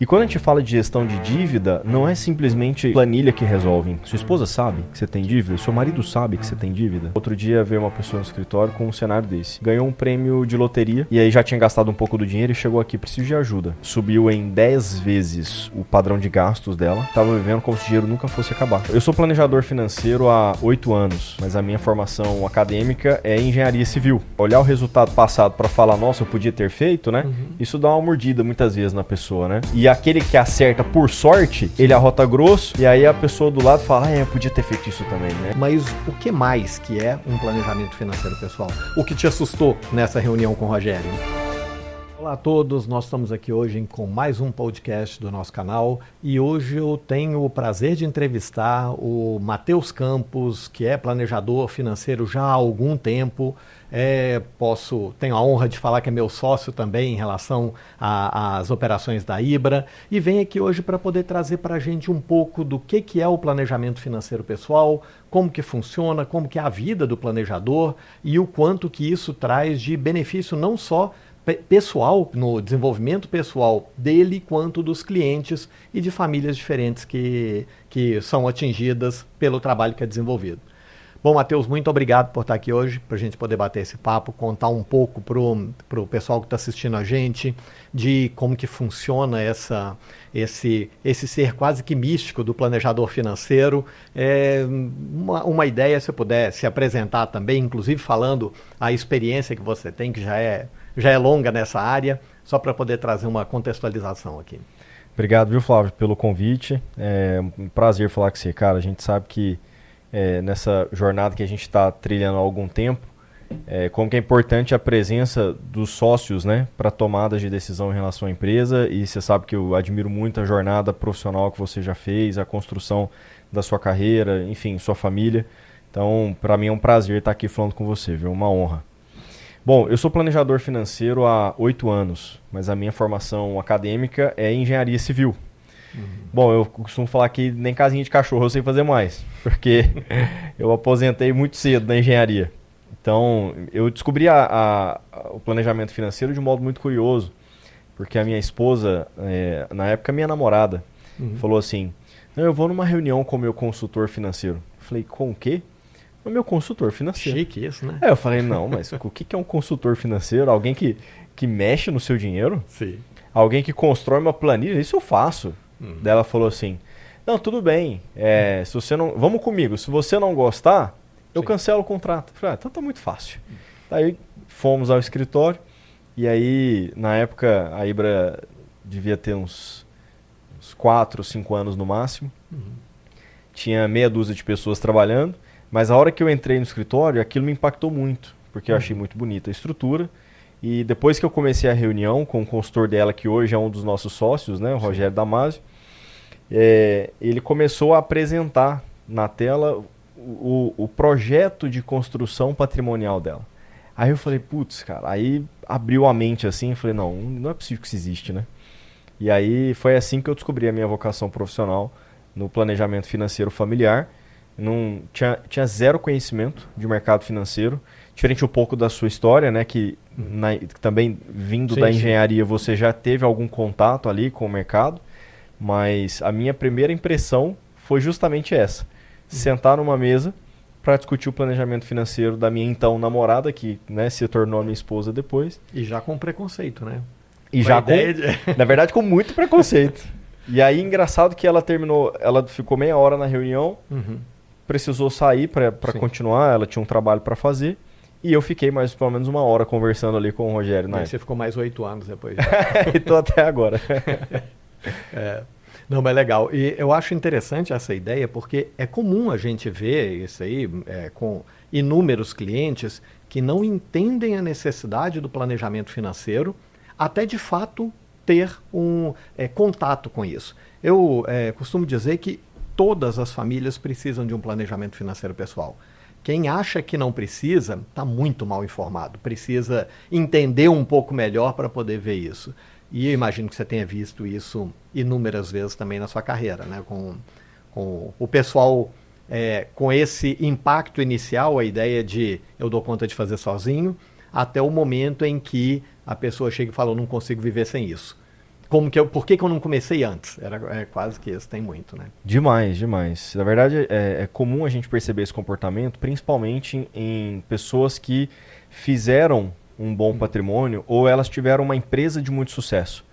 E quando a gente fala de gestão de dívida, não é simplesmente planilha que resolve. Sua esposa sabe que você tem dívida, seu marido sabe que você tem dívida. Outro dia veio uma pessoa no escritório com um cenário desse. Ganhou um prêmio de loteria e aí já tinha gastado um pouco do dinheiro e chegou aqui, preciso de ajuda. Subiu em 10 vezes o padrão de gastos dela. Tava vivendo como se o dinheiro nunca fosse acabar. Eu sou planejador financeiro há 8 anos, mas a minha formação acadêmica é engenharia civil. Olhar o resultado passado para falar, nossa, eu podia ter feito, né? Isso dá uma mordida muitas vezes na pessoa, né? E aquele que acerta por sorte, ele arrota grosso, e aí a pessoa do lado fala, eu podia ter feito isso também, né? Mas o que mais que é um planejamento financeiro pessoal? O que te assustou nessa reunião com o Rogério? Olá a todos, nós estamos aqui hoje com mais um podcast do nosso canal e hoje eu tenho o prazer de entrevistar o Matheus Campos, que é planejador financeiro já há algum tempo. Tenho a honra de falar que é meu sócio também em relação às operações da Ibra e vem aqui hoje para poder trazer para a gente um pouco do que é o planejamento financeiro pessoal, como que funciona, como que é a vida do planejador e o quanto que isso traz de benefício não só pessoal, no desenvolvimento pessoal dele, quanto dos clientes e de famílias diferentes que são atingidas pelo trabalho que é desenvolvido. Bom, Matheus, muito obrigado por estar aqui hoje, para a gente poder bater esse papo, contar um pouco para o pessoal que está assistindo a gente, de como que funciona esse ser quase que místico do planejador financeiro. Uma ideia, se você puder se apresentar também, inclusive falando a experiência que você tem, que já é longa nessa área, só para poder trazer uma contextualização aqui. Obrigado, viu, Flávio, pelo convite. É um prazer falar com você, cara. A gente sabe que nessa jornada que a gente está trilhando há algum tempo, como que é importante a presença dos sócios, né, para tomadas de decisão em relação à empresa. E você sabe que eu admiro muito a jornada profissional que você já fez, a construção da sua carreira, enfim, sua família. Então, para mim é um prazer estar aqui falando com você, viu? Uma honra. Bom, eu sou planejador financeiro há 8 anos, mas a minha formação acadêmica é engenharia civil. Bom, eu costumo falar que nem casinha de cachorro eu sei fazer mais, porque eu aposentei muito cedo na engenharia. Então, eu descobri o planejamento financeiro de um modo muito curioso, porque a minha esposa, na época minha namorada, falou assim, eu vou numa reunião com o meu consultor financeiro. Eu falei, com o quê? O meu consultor financeiro. Chique isso, né? Eu falei, não, mas o que é um consultor financeiro? Alguém que mexe no seu dinheiro? Sim. Alguém que constrói uma planilha? Isso eu faço. Daí ela falou assim, não, tudo bem, se você não, vamos comigo, se você não gostar, eu cancelo o contrato. Eu falei, então tá muito fácil. Daí fomos ao escritório, e aí, na época, a Ibra devia ter uns 4, 5 anos no máximo. Tinha meia dúzia de pessoas trabalhando, mas a hora que eu entrei no escritório, aquilo me impactou muito, porque eu achei muito bonita a estrutura. E depois que eu comecei a reunião com o consultor dela, que hoje é um dos nossos sócios, né, o Rogério Damasio, ele começou a apresentar na tela o projeto de construção patrimonial dela. Aí eu falei, putz, cara, aí abriu a mente assim, eu falei, não é possível que isso existe, né? E aí foi assim que eu descobri a minha vocação profissional no planejamento financeiro familiar. Não tinha zero conhecimento de mercado financeiro, diferente um pouco da sua história, né, que também vindo da engenharia você já teve algum contato ali com o mercado, mas a minha primeira impressão foi justamente essa, sentar numa mesa para discutir o planejamento financeiro da minha então namorada, que, né, se tornou minha esposa depois. E já com preconceito, né? E já na verdade com muito preconceito. E aí engraçado que ela ficou meia hora na reunião, precisou sair para continuar, ela tinha um trabalho para fazer, e eu fiquei mais pelo menos uma hora conversando ali com o Rogério. E você ficou mais 8 anos depois. E tô até agora. Não, mas legal. E eu acho interessante essa ideia, porque é comum a gente ver isso aí com inúmeros clientes que não entendem a necessidade do planejamento financeiro, até de fato ter um contato com isso. Eu costumo dizer que todas as famílias precisam de um planejamento financeiro pessoal. Quem acha que não precisa, está muito mal informado. Precisa entender um pouco melhor para poder ver isso. E eu imagino que você tenha visto isso inúmeras vezes também na sua carreira, né? Com o pessoal com esse impacto inicial, a ideia de eu dou conta de fazer sozinho, até o momento em que a pessoa chega e fala, eu não consigo viver sem isso. Por que eu não comecei antes? É quase que isso, tem muito, né? Demais, demais. Na verdade, é comum a gente perceber esse comportamento, principalmente em pessoas que fizeram um bom patrimônio ou elas tiveram uma empresa de muito sucesso.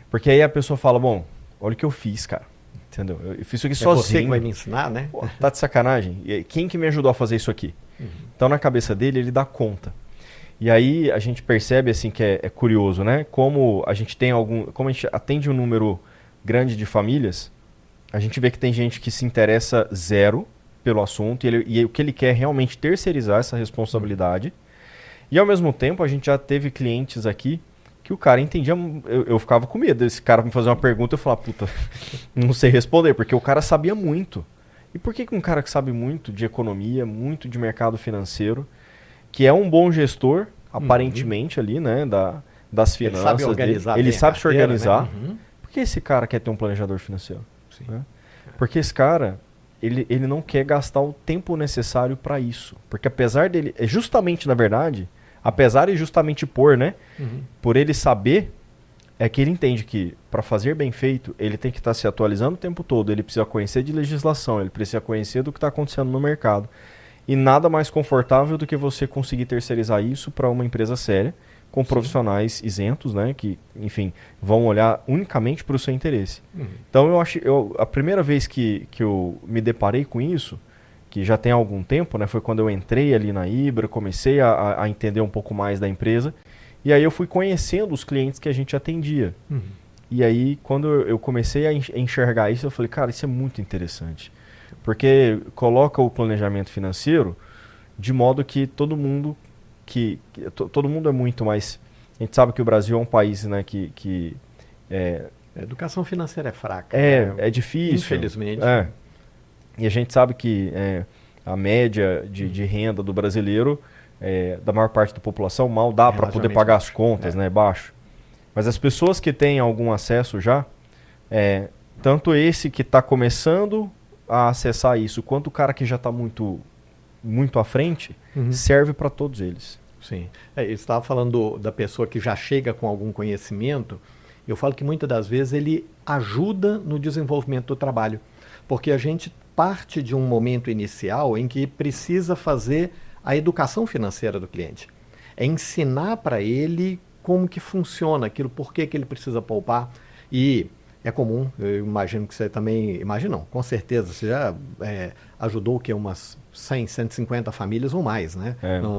Porque aí a pessoa fala, bom, olha o que eu fiz, cara. Entendeu? Eu fiz isso aqui sozinho. Você que vai me ensinar, né? Pô, tá de sacanagem? E quem que me ajudou a fazer isso aqui? Então, na cabeça dele, ele dá conta. E aí a gente percebe assim que é curioso, né? Como a gente atende um número grande de famílias, a gente vê que tem gente que se interessa zero pelo assunto e o que ele quer é realmente terceirizar essa responsabilidade. E ao mesmo tempo a gente já teve clientes aqui que o cara entendia, eu ficava com medo desse cara me fazer uma pergunta e eu falava, puta, não sei responder, porque o cara sabia muito. E por que um cara que sabe muito de economia, muito de mercado financeiro, que é um bom gestor, aparentemente ali, né, das finanças, ele sabe organizar ele sabe se organizar, né? Por que esse cara quer ter um planejador financeiro? Sim. Né? Porque esse cara, ele não quer gastar o tempo necessário para isso. Porque apesar dele, justamente na verdade, apesar de justamente por ele saber, é que ele entende que para fazer bem feito, ele tem que estar se atualizando o tempo todo, ele precisa conhecer de legislação, ele precisa conhecer do que está acontecendo no mercado. E nada mais confortável do que você conseguir terceirizar isso para uma empresa séria, com profissionais isentos, né, que, enfim, vão olhar unicamente para o seu interesse. Então, a primeira vez que eu me deparei com isso, que já tem algum tempo, né, foi quando eu entrei ali na Ibra, comecei a entender um pouco mais da empresa, e aí eu fui conhecendo os clientes que a gente atendia. E aí, quando eu comecei a enxergar isso, eu falei, cara, isso é muito interessante. Porque coloca o planejamento financeiro de modo que todo mundo é muito mais... A gente sabe que o Brasil é um país, né, A educação financeira é fraca. É difícil. Infelizmente. E a gente sabe que a média de renda do brasileiro, da maior parte da população, mal dá para poder pagar as contas, né, baixo. Mas as pessoas que têm algum acesso já, tanto esse que está começando a acessar isso, quanto o cara que já está muito, muito à frente, serve para todos eles. Sim. Você estava falando da pessoa que já chega com algum conhecimento. Eu falo que muitas das vezes ele ajuda no desenvolvimento do trabalho, porque a gente parte de um momento inicial em que precisa fazer a educação financeira do cliente. É ensinar para ele como que funciona aquilo, por que ele precisa poupar. E é comum, eu imagino que você também... Imagina não, com certeza, você já ajudou o quê? Umas 100, 150 famílias ou mais, né?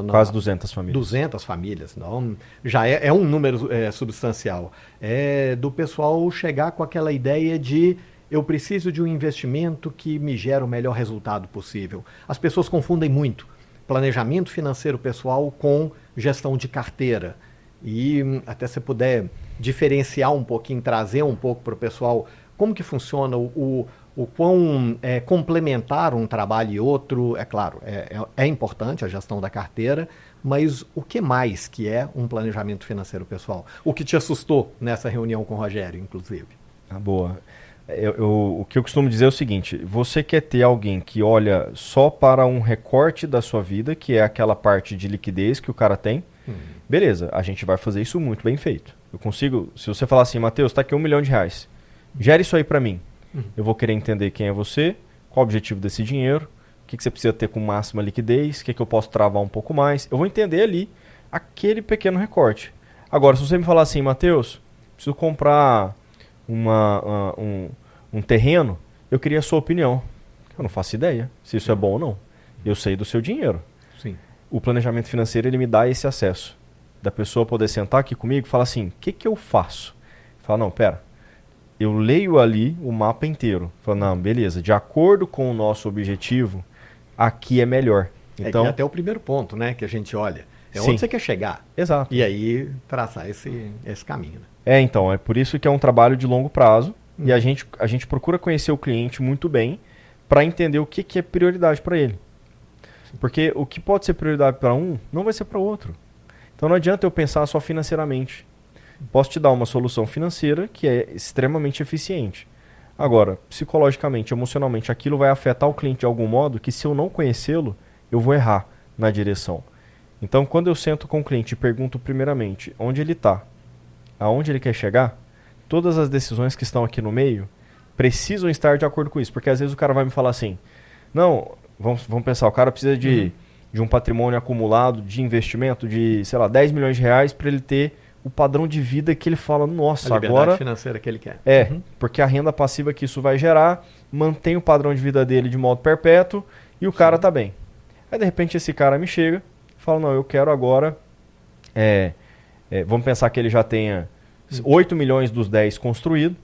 Quase 200 famílias. 200 famílias, não, já é um número substancial. É do pessoal chegar com aquela ideia de eu preciso de um investimento que me gera o melhor resultado possível. As pessoas confundem muito planejamento financeiro pessoal com gestão de carteira. E até se puder diferenciar um pouquinho, trazer um pouco para o pessoal como que funciona o quão complementar um trabalho e outro. É claro, é importante a gestão da carteira, mas o que mais que é um planejamento financeiro pessoal? O que te assustou nessa reunião com o Rogério, inclusive? Boa. O que eu costumo dizer é o seguinte: você quer ter alguém que olha só para um recorte da sua vida, que é aquela parte de liquidez que o cara tem, beleza, a gente vai fazer isso muito bem feito. Eu consigo, se você falar assim, Matheus, está aqui R$1 milhão, gera isso aí para mim. Eu vou querer entender quem é você, qual o objetivo desse dinheiro, o que você precisa ter com máxima liquidez, o que eu posso travar um pouco mais. Eu vou entender ali aquele pequeno recorte. Agora, se você me falar assim, Matheus, preciso comprar um terreno, eu queria a sua opinião. Eu não faço ideia se isso é bom ou não. Eu sei do seu dinheiro. Sim. O planejamento financeiro, ele me dá esse acesso. Da pessoa poder sentar aqui comigo e falar assim, o que eu faço? Fala, não, pera, eu leio ali o mapa inteiro. Fala, não, beleza, de acordo com o nosso objetivo, aqui é melhor. Então, que é até o primeiro ponto, né, que a gente olha. É sim, onde você quer chegar. Exato. E aí traçar esse caminho. Né? Então, é por isso que é um trabalho de longo prazo. E a gente procura conhecer o cliente muito bem para entender o que é prioridade para ele. Porque o que pode ser prioridade para um, não vai ser para o outro. Então não adianta eu pensar só financeiramente. Posso te dar uma solução financeira que é extremamente eficiente. Agora, psicologicamente, emocionalmente, aquilo vai afetar o cliente de algum modo que, se eu não conhecê-lo, eu vou errar na direção. Então, quando eu sento com o cliente e pergunto primeiramente onde ele está, aonde ele quer chegar, todas as decisões que estão aqui no meio precisam estar de acordo com isso. Porque às vezes o cara vai me falar assim, não, vamos pensar, o cara precisa de um patrimônio acumulado de investimento de, sei lá, 10 milhões de reais para ele ter o padrão de vida que ele fala, nossa, a liberdade agora... financeira que ele quer. Porque a renda passiva que isso vai gerar mantém o padrão de vida dele de modo perpétuo e o cara tá bem. Aí de repente esse cara me chega e fala, não, eu quero agora... vamos pensar que ele já tenha 8 milhões dos 10 construído.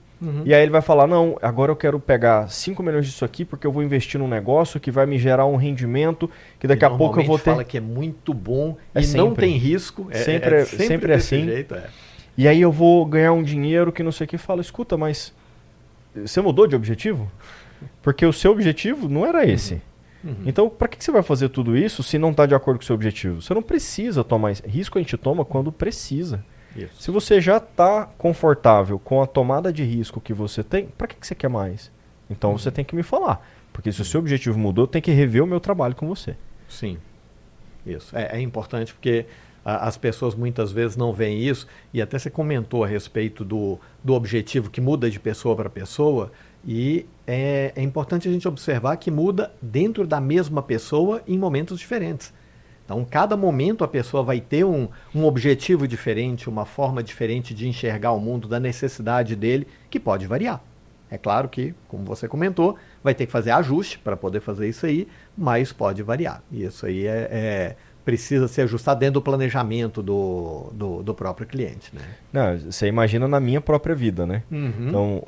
E aí ele vai falar, não, agora eu quero pegar 5 milhões disso aqui porque eu vou investir num negócio que vai me gerar um rendimento que daqui a pouco eu vou ter... fala que é muito bom e sempre. Não tem risco. Sempre assim. Jeito, E aí eu vou ganhar um dinheiro que não sei o que. Fala, escuta, mas você mudou de objetivo? Porque o seu objetivo não era esse. Então, para que você vai fazer tudo isso se não está de acordo com o seu objetivo? Você não precisa tomar risco, a gente toma quando precisa. Isso. Se você já está confortável com a tomada de risco que você tem, para que você quer mais? Então você tem que me falar. Porque se o seu objetivo mudou, eu tenho que rever o meu trabalho com você. Sim. Isso. É importante porque as pessoas muitas vezes não veem isso. E até você comentou a respeito do objetivo que muda de pessoa para pessoa. E é importante a gente observar que muda dentro da mesma pessoa em momentos diferentes. Então, cada momento a pessoa vai ter um objetivo diferente, uma forma diferente de enxergar o mundo, da necessidade dele, que pode variar. É claro que, como você comentou, vai ter que fazer ajuste para poder fazer isso aí, mas pode variar. E isso aí precisa ser ajustado dentro do planejamento do próprio cliente, né? Não, você imagina na minha própria vida, né? Então,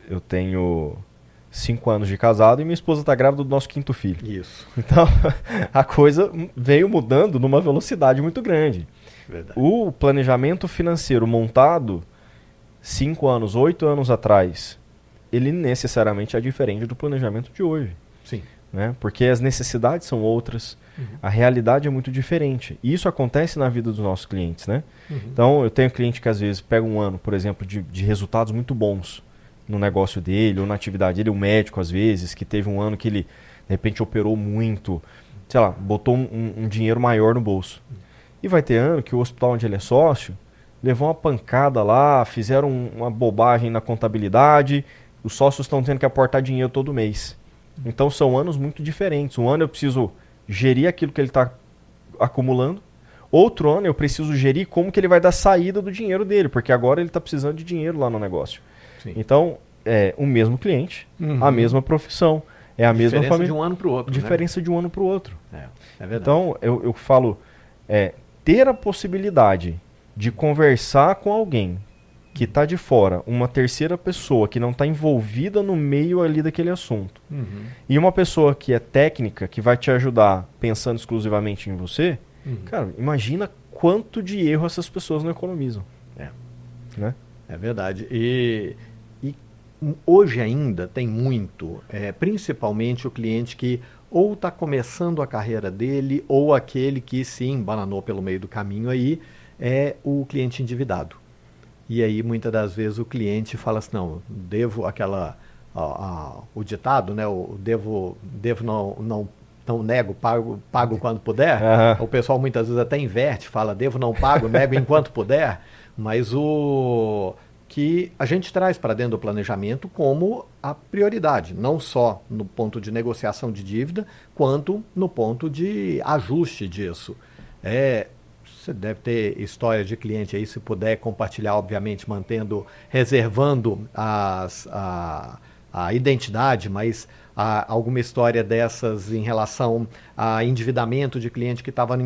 eu tenho 5 anos de casado e minha esposa está grávida do nosso 5º filho. Isso. Então, a coisa veio mudando numa velocidade muito grande. Verdade. O planejamento financeiro montado 5 anos, 8 anos atrás, ele necessariamente é diferente do planejamento de hoje. Sim. Né? Porque as necessidades são outras, a realidade é muito diferente. E isso acontece na vida dos nossos clientes, né? Então, eu tenho cliente que às vezes pega um ano, por exemplo, de resultados muito bons no negócio dele ou na atividade dele, um médico às vezes, que teve um ano que ele de repente operou muito, sei lá, botou um dinheiro maior no bolso. E vai ter ano que o hospital onde ele é sócio levou uma pancada lá, fizeram uma bobagem na contabilidade, os sócios estão tendo que aportar dinheiro todo mês. Então são anos muito diferentes. Um ano eu preciso gerir aquilo que ele está acumulando, outro ano eu preciso gerir como que ele vai dar saída do dinheiro dele, porque agora ele está precisando de dinheiro lá no negócio. Sim. Então, é o mesmo cliente, a mesma profissão, é a mesma família. Diferença de um ano para o outro. Diferença de um ano para o outro. É verdade. Então, eu falo, ter a possibilidade de conversar com alguém que está de fora, uma terceira pessoa que não está envolvida no meio ali daquele assunto, e uma pessoa que é técnica, que vai te ajudar pensando exclusivamente em você, cara, imagina quanto de erro essas pessoas não economizam. Né? É verdade. E hoje ainda tem muito, principalmente o cliente que ou está começando a carreira dele, ou aquele que se embananou pelo meio do caminho aí, é o cliente endividado. E aí, muitas das vezes, o cliente fala assim, não, devo o ditado, né? O devo não nego, pago quando puder. O pessoal muitas vezes até inverte, fala, devo, não pago, nego enquanto puder. Mas o que a gente traz para dentro do planejamento como a prioridade, não só no ponto de negociação de dívida, quanto no ponto de ajuste disso. Você deve ter história de cliente aí, se puder compartilhar, obviamente, reservando a identidade, mas alguma história dessas em relação a endividamento de cliente que estava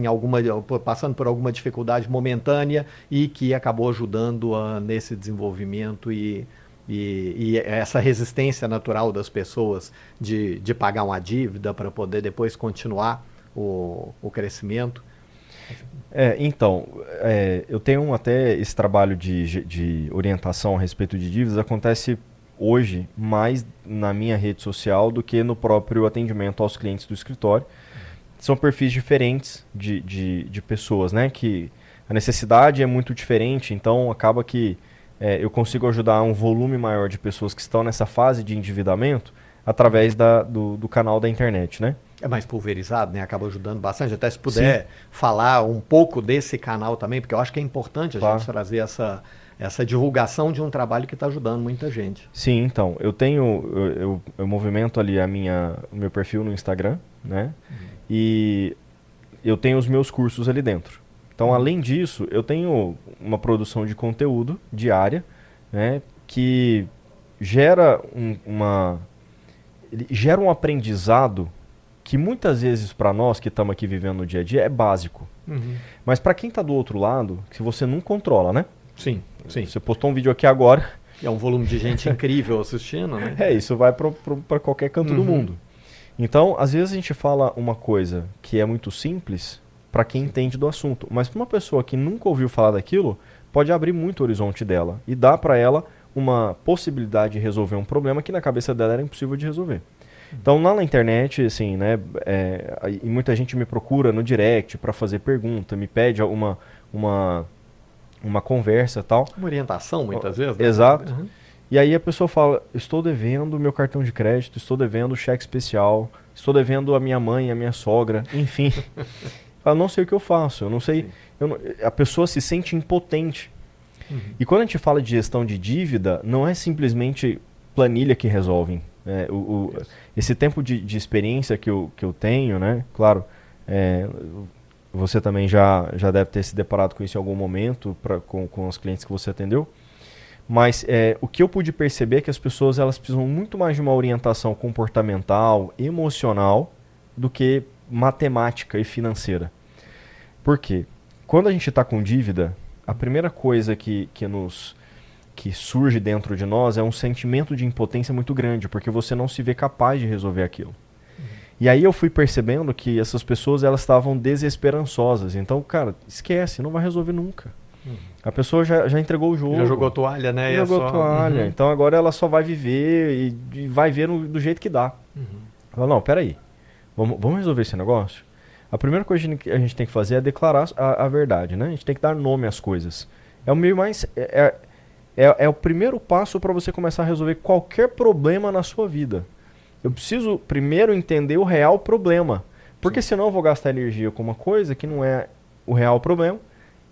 passando por alguma dificuldade momentânea e que acabou ajudando nesse desenvolvimento e essa resistência natural das pessoas de pagar uma dívida para poder depois continuar o crescimento. Então, eu tenho até esse trabalho de orientação a respeito de dívidas, acontece hoje mais na minha rede social do que no próprio atendimento aos clientes do escritório. São perfis diferentes de pessoas, né? Que a necessidade é muito diferente, então acaba que eu consigo ajudar um volume maior de pessoas que estão nessa fase de endividamento através do canal da internet, né? É mais pulverizado, né? Acaba ajudando bastante. Até se puder falar um pouco desse canal também, porque eu acho que é importante a gente trazer essa divulgação de um trabalho que está ajudando muita gente. Sim, então, eu movimento ali o meu perfil no Instagram, né? E eu tenho os meus cursos ali dentro. Então, além disso, eu tenho uma produção de conteúdo diária, né? Que gera gera um aprendizado que muitas vezes para nós que estamos aqui vivendo no dia a dia é básico. Mas para quem está do outro lado, que você não controla, né? Sim, sim. Você postou um vídeo aqui agora. É um volume de gente incrível assistindo, né? Isso vai para qualquer canto do mundo. Então, às vezes a gente fala uma coisa que é muito simples para quem entende do assunto. Mas para uma pessoa que nunca ouviu falar daquilo, pode abrir muito o horizonte dela e dar para ela uma possibilidade de resolver um problema que na cabeça dela era impossível de resolver. Então, lá na internet, assim, né, e muita gente me procura no direct para fazer pergunta, me pede uma conversa e tal. Uma orientação, muitas vezes. Né? Exato. E aí a pessoa fala, estou devendo meu cartão de crédito, estou devendo o cheque especial, estou devendo a minha mãe, a minha sogra, enfim. Eu não sei o que eu faço, eu não sei. A pessoa se sente impotente. E quando a gente fala de gestão de dívida, não é simplesmente planilha que resolve. Esse tempo de experiência que eu tenho, né? Claro, você também já deve ter se deparado com isso em algum momento com os clientes que você atendeu. Mas o que eu pude perceber é que as pessoas elas precisam muito mais de uma orientação comportamental, emocional, do que matemática e financeira. Por quê? Quando a gente está com dívida, a primeira coisa que surge dentro de nós é um sentimento de impotência muito grande, porque você não se vê capaz de resolver aquilo. E aí eu fui percebendo que essas pessoas elas estavam desesperançosas. Então, cara, esquece, não vai resolver nunca. A pessoa já entregou o jogo. Já jogou toalha, né? Jogou toalha. Então agora ela só vai viver e vai ver do jeito que dá. Fala, não, peraí. Vamos resolver esse negócio? A primeira coisa que a gente tem que fazer é declarar a verdade, né? A gente tem que dar nome às coisas. É o meio mais... É o primeiro passo para você começar a resolver qualquer problema na sua vida. Eu preciso primeiro entender o real problema. Porque senão eu vou gastar energia com uma coisa que não é o real problema.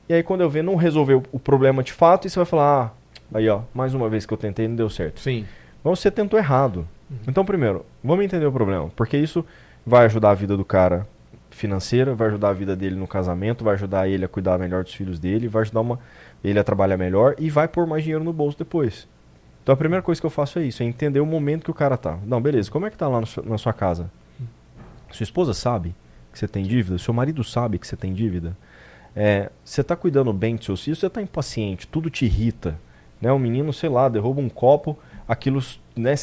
E aí quando eu ver, não resolveu o problema de fato, e você vai falar, aí ó, mais uma vez que eu tentei não deu certo. Sim. Mas você tentou errado. Então primeiro, vamos entender o problema. Porque isso vai ajudar a vida do cara financeira, vai ajudar a vida dele no casamento, vai ajudar ele a cuidar melhor dos filhos dele, vai ajudar ele a trabalhar melhor e vai pôr mais dinheiro no bolso depois. Então a primeira coisa que eu faço é isso, é entender o momento que o cara tá. Não, beleza, como é que tá lá na sua casa? Sua esposa sabe que você tem dívida? Seu marido sabe que você tem dívida? Você tá cuidando bem dos seus filhos? Você tá impaciente? Tudo te irrita? Né? O menino, sei lá, derruba um copo, aquilo, né,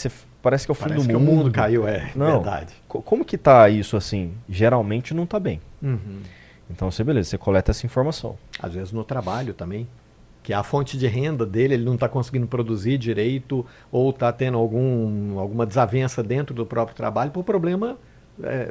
parece que é o fim do mundo. Parece que o mundo caiu, não, verdade. Como que tá isso assim? Geralmente não tá bem. Então, beleza, você coleta essa informação. Às vezes no trabalho também, que a fonte de renda dele, ele não está conseguindo produzir direito ou está tendo alguma desavença dentro do próprio trabalho por problema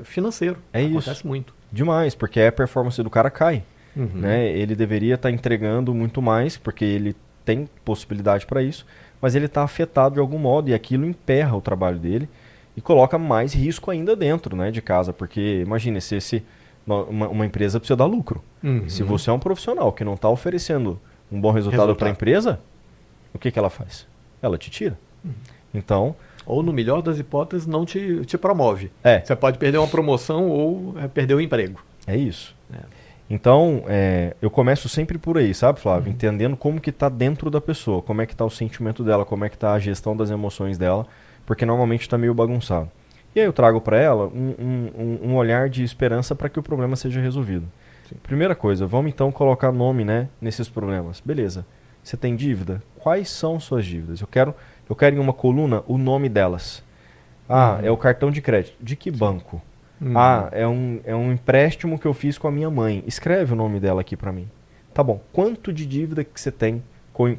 financeiro. Acontece isso. muito. Demais, porque a performance do cara cai. Né? Ele deveria estar entregando muito mais, porque ele tem possibilidade para isso, mas ele está afetado de algum modo e aquilo emperra o trabalho dele e coloca mais risco ainda dentro, né, de casa, porque imagine se uma empresa precisa dar lucro. Se você é um profissional que não está oferecendo um bom resultado para a empresa, o que ela faz? Ela te tira. Então... Ou no melhor das hipóteses, não te promove. Você pode perder uma promoção ou perder o emprego. É isso. Então, eu começo sempre por aí, sabe, Flávio? Entendendo como que está dentro da pessoa, como é que está o sentimento dela, como é que está a gestão das emoções dela, porque normalmente está meio bagunçado. E aí eu trago para ela um olhar de esperança para que o problema seja resolvido. Sim. Primeira coisa, vamos então colocar nome, né, nesses problemas. Beleza, você tem dívida? Quais são suas dívidas? Eu quero em uma coluna o nome delas. É o cartão de crédito. De que banco? É um empréstimo que eu fiz com a minha mãe. Escreve o nome dela aqui para mim. Tá bom. Quanto de dívida que você tem com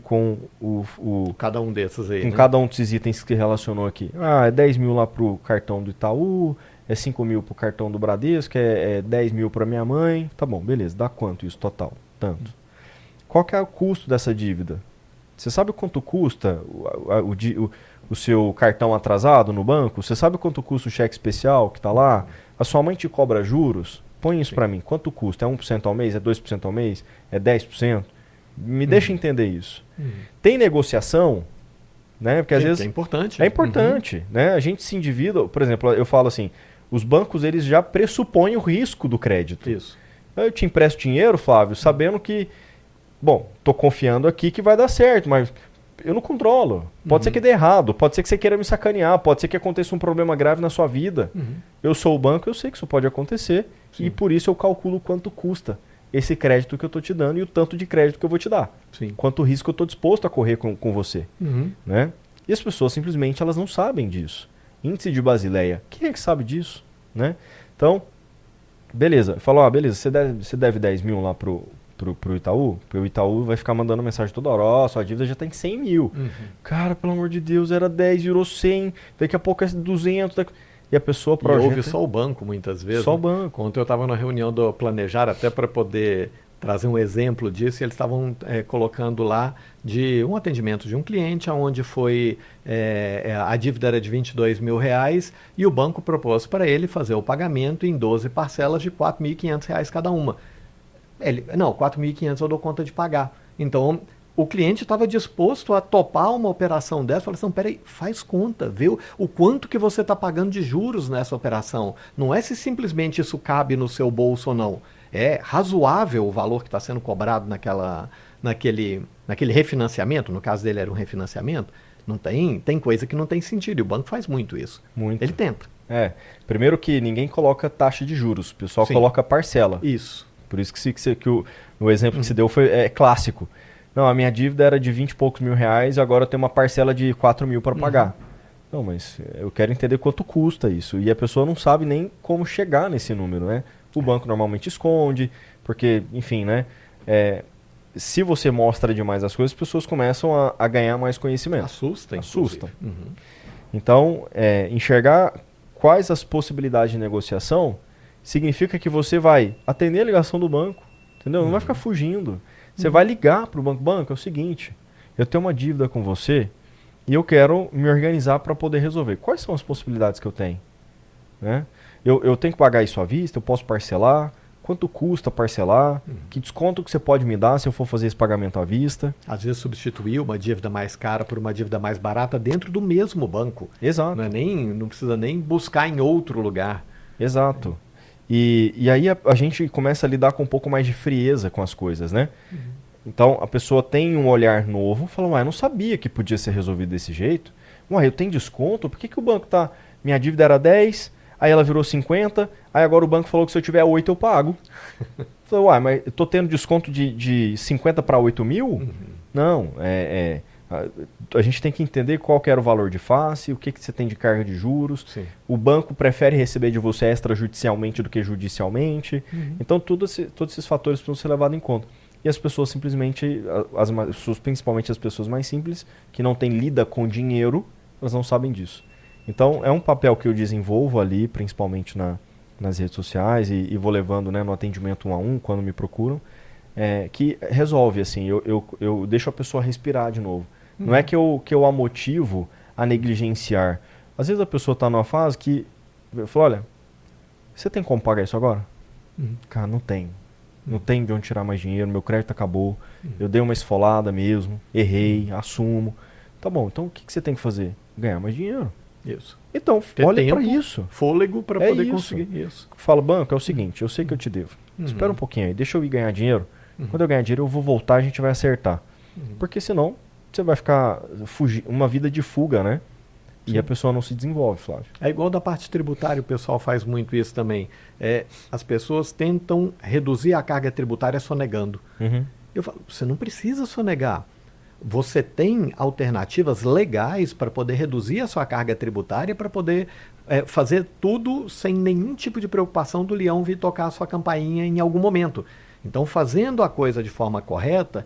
cada um desses aí, com cada um desses itens que relacionou aqui? É 10 mil lá pro cartão do Itaú, é 5 mil pro cartão do Bradesco, é 10 mil para minha mãe. Tá bom, beleza. Dá quanto isso total? Tanto. Qual que é o custo dessa dívida? Você sabe quanto custa o seu cartão atrasado no banco? Você sabe quanto custa o cheque especial que está lá? A sua mãe te cobra juros? Põe isso para mim. Quanto custa? É 1% ao mês? É 2% ao mês? É 10%? Me deixa entender isso. Tem negociação, né? Porque às vezes... É importante. É importante, né? A gente se endivida... Por exemplo, eu falo assim, os bancos eles já pressupõem o risco do crédito. Isso. Eu te empresto dinheiro, Flávio, sabendo que... Bom, tô confiando aqui que vai dar certo, mas eu não controlo. Pode ser que dê errado, pode ser que você queira me sacanear, pode ser que aconteça um problema grave na sua vida. Eu sou o banco, eu sei que isso pode acontecer. Sim. E por isso eu calculo quanto custa esse crédito que eu tô te dando e o tanto de crédito que eu vou te dar. Sim. Quanto risco eu tô disposto a correr com você. Né? E as pessoas simplesmente elas não sabem disso. Índice de Basileia, quem é que sabe disso? Né? Então, beleza. Falou, beleza, você deve 10 mil lá pro Itaú, porque o Itaú vai ficar mandando mensagem toda hora, sua dívida já tá em 100 mil. Cara, pelo amor de Deus, era 10, virou 100, daqui a pouco é 200, e a pessoa projeta... E ouve só o banco muitas vezes. Só o banco. Ontem eu estava na reunião do Planejar, até para poder trazer um exemplo disso, e eles estavam colocando lá de um atendimento de um cliente, onde foi a dívida era de 22 mil reais, e o banco propôs para ele fazer o pagamento em 12 parcelas de R$ 4.500 cada uma. Não, 4.500 eu dou conta de pagar. Então, o cliente estava disposto a topar uma operação dessa. Falei assim, peraí, faz conta, vê o quanto que você está pagando de juros nessa operação. Não é se simplesmente isso cabe no seu bolso ou não. É razoável o valor que está sendo cobrado naquele refinanciamento. No caso dele era um refinanciamento. Não tem coisa que não tem sentido. E o banco faz muito isso. Muito. Ele tenta. Primeiro que ninguém coloca taxa de juros. O pessoal coloca parcela. Isso. Por isso que o exemplo que se deu foi clássico. Não, a minha dívida era de 20 e poucos mil reais e agora eu tenho uma parcela de 4 mil para pagar. Não, mas eu quero entender quanto custa isso. E a pessoa não sabe nem como chegar nesse número, né? O banco normalmente esconde, porque, enfim, né? Se você mostra demais as coisas, as pessoas começam a ganhar mais conhecimento. Assustam. Então, enxergar quais as possibilidades de negociação significa que você vai atender a ligação do banco, entendeu? Não vai ficar fugindo. Você vai ligar para o banco. Banco, é o seguinte, eu tenho uma dívida com você e eu quero me organizar para poder resolver. Quais são as possibilidades que eu tenho? Né? Eu tenho que pagar isso à vista? Eu posso parcelar? Quanto custa parcelar? Que desconto que você pode me dar se eu for fazer esse pagamento à vista? Às vezes substituir uma dívida mais cara por uma dívida mais barata dentro do mesmo banco. Exato. Não precisa nem buscar em outro lugar. Exato. E aí a gente começa a lidar com um pouco mais de frieza com as coisas, né? Então a pessoa tem um olhar novo, fala, eu não sabia que podia ser resolvido desse jeito. Eu tenho desconto? Por que o banco tá... Minha dívida era 10, aí ela virou 50, aí agora o banco falou que se eu tiver 8 eu pago. Falei, mas eu tô tendo desconto de 50 para 8 mil? Não, a gente tem que entender qual que era o valor de face, o que você tem de carga de juros. Sim. O banco prefere receber de você extrajudicialmente do que judicialmente. Então, todos esses fatores precisam ser levados em conta. E as pessoas simplesmente, principalmente as pessoas mais simples, que não têm lida com dinheiro, elas não sabem disso. Então, é um papel que eu desenvolvo ali, principalmente nas redes sociais, e vou levando, né, no atendimento 1 a 1, quando me procuram, que resolve, assim, eu deixo a pessoa respirar de novo. Não é que eu a motivo a negligenciar. Às vezes a pessoa está numa fase que... Eu falo, olha, você tem como pagar isso agora? Cara, não tem. Não tem de onde tirar mais dinheiro, meu crédito acabou, eu dei uma esfolada mesmo, errei, assumo. Tá bom, então o que você tem que fazer? Ganhar mais dinheiro. Isso. Então, olha para isso. Fôlego para poder conseguir isso. Fala, banco, é o seguinte, eu sei que eu te devo. Espera um pouquinho aí, deixa eu ir ganhar dinheiro. Quando eu ganhar dinheiro, eu vou voltar, a gente vai acertar. Porque senão, você vai ficar uma vida de fuga, né? E a pessoa não se desenvolve, Flávio. É igual da parte tributária, o pessoal faz muito isso também. As pessoas tentam reduzir a carga tributária sonegando. Eu falo, você não precisa sonegar. Você tem alternativas legais para poder reduzir a sua carga tributária, para poder fazer tudo sem nenhum tipo de preocupação do leão vir tocar a sua campainha em algum momento. Então, fazendo a coisa de forma correta,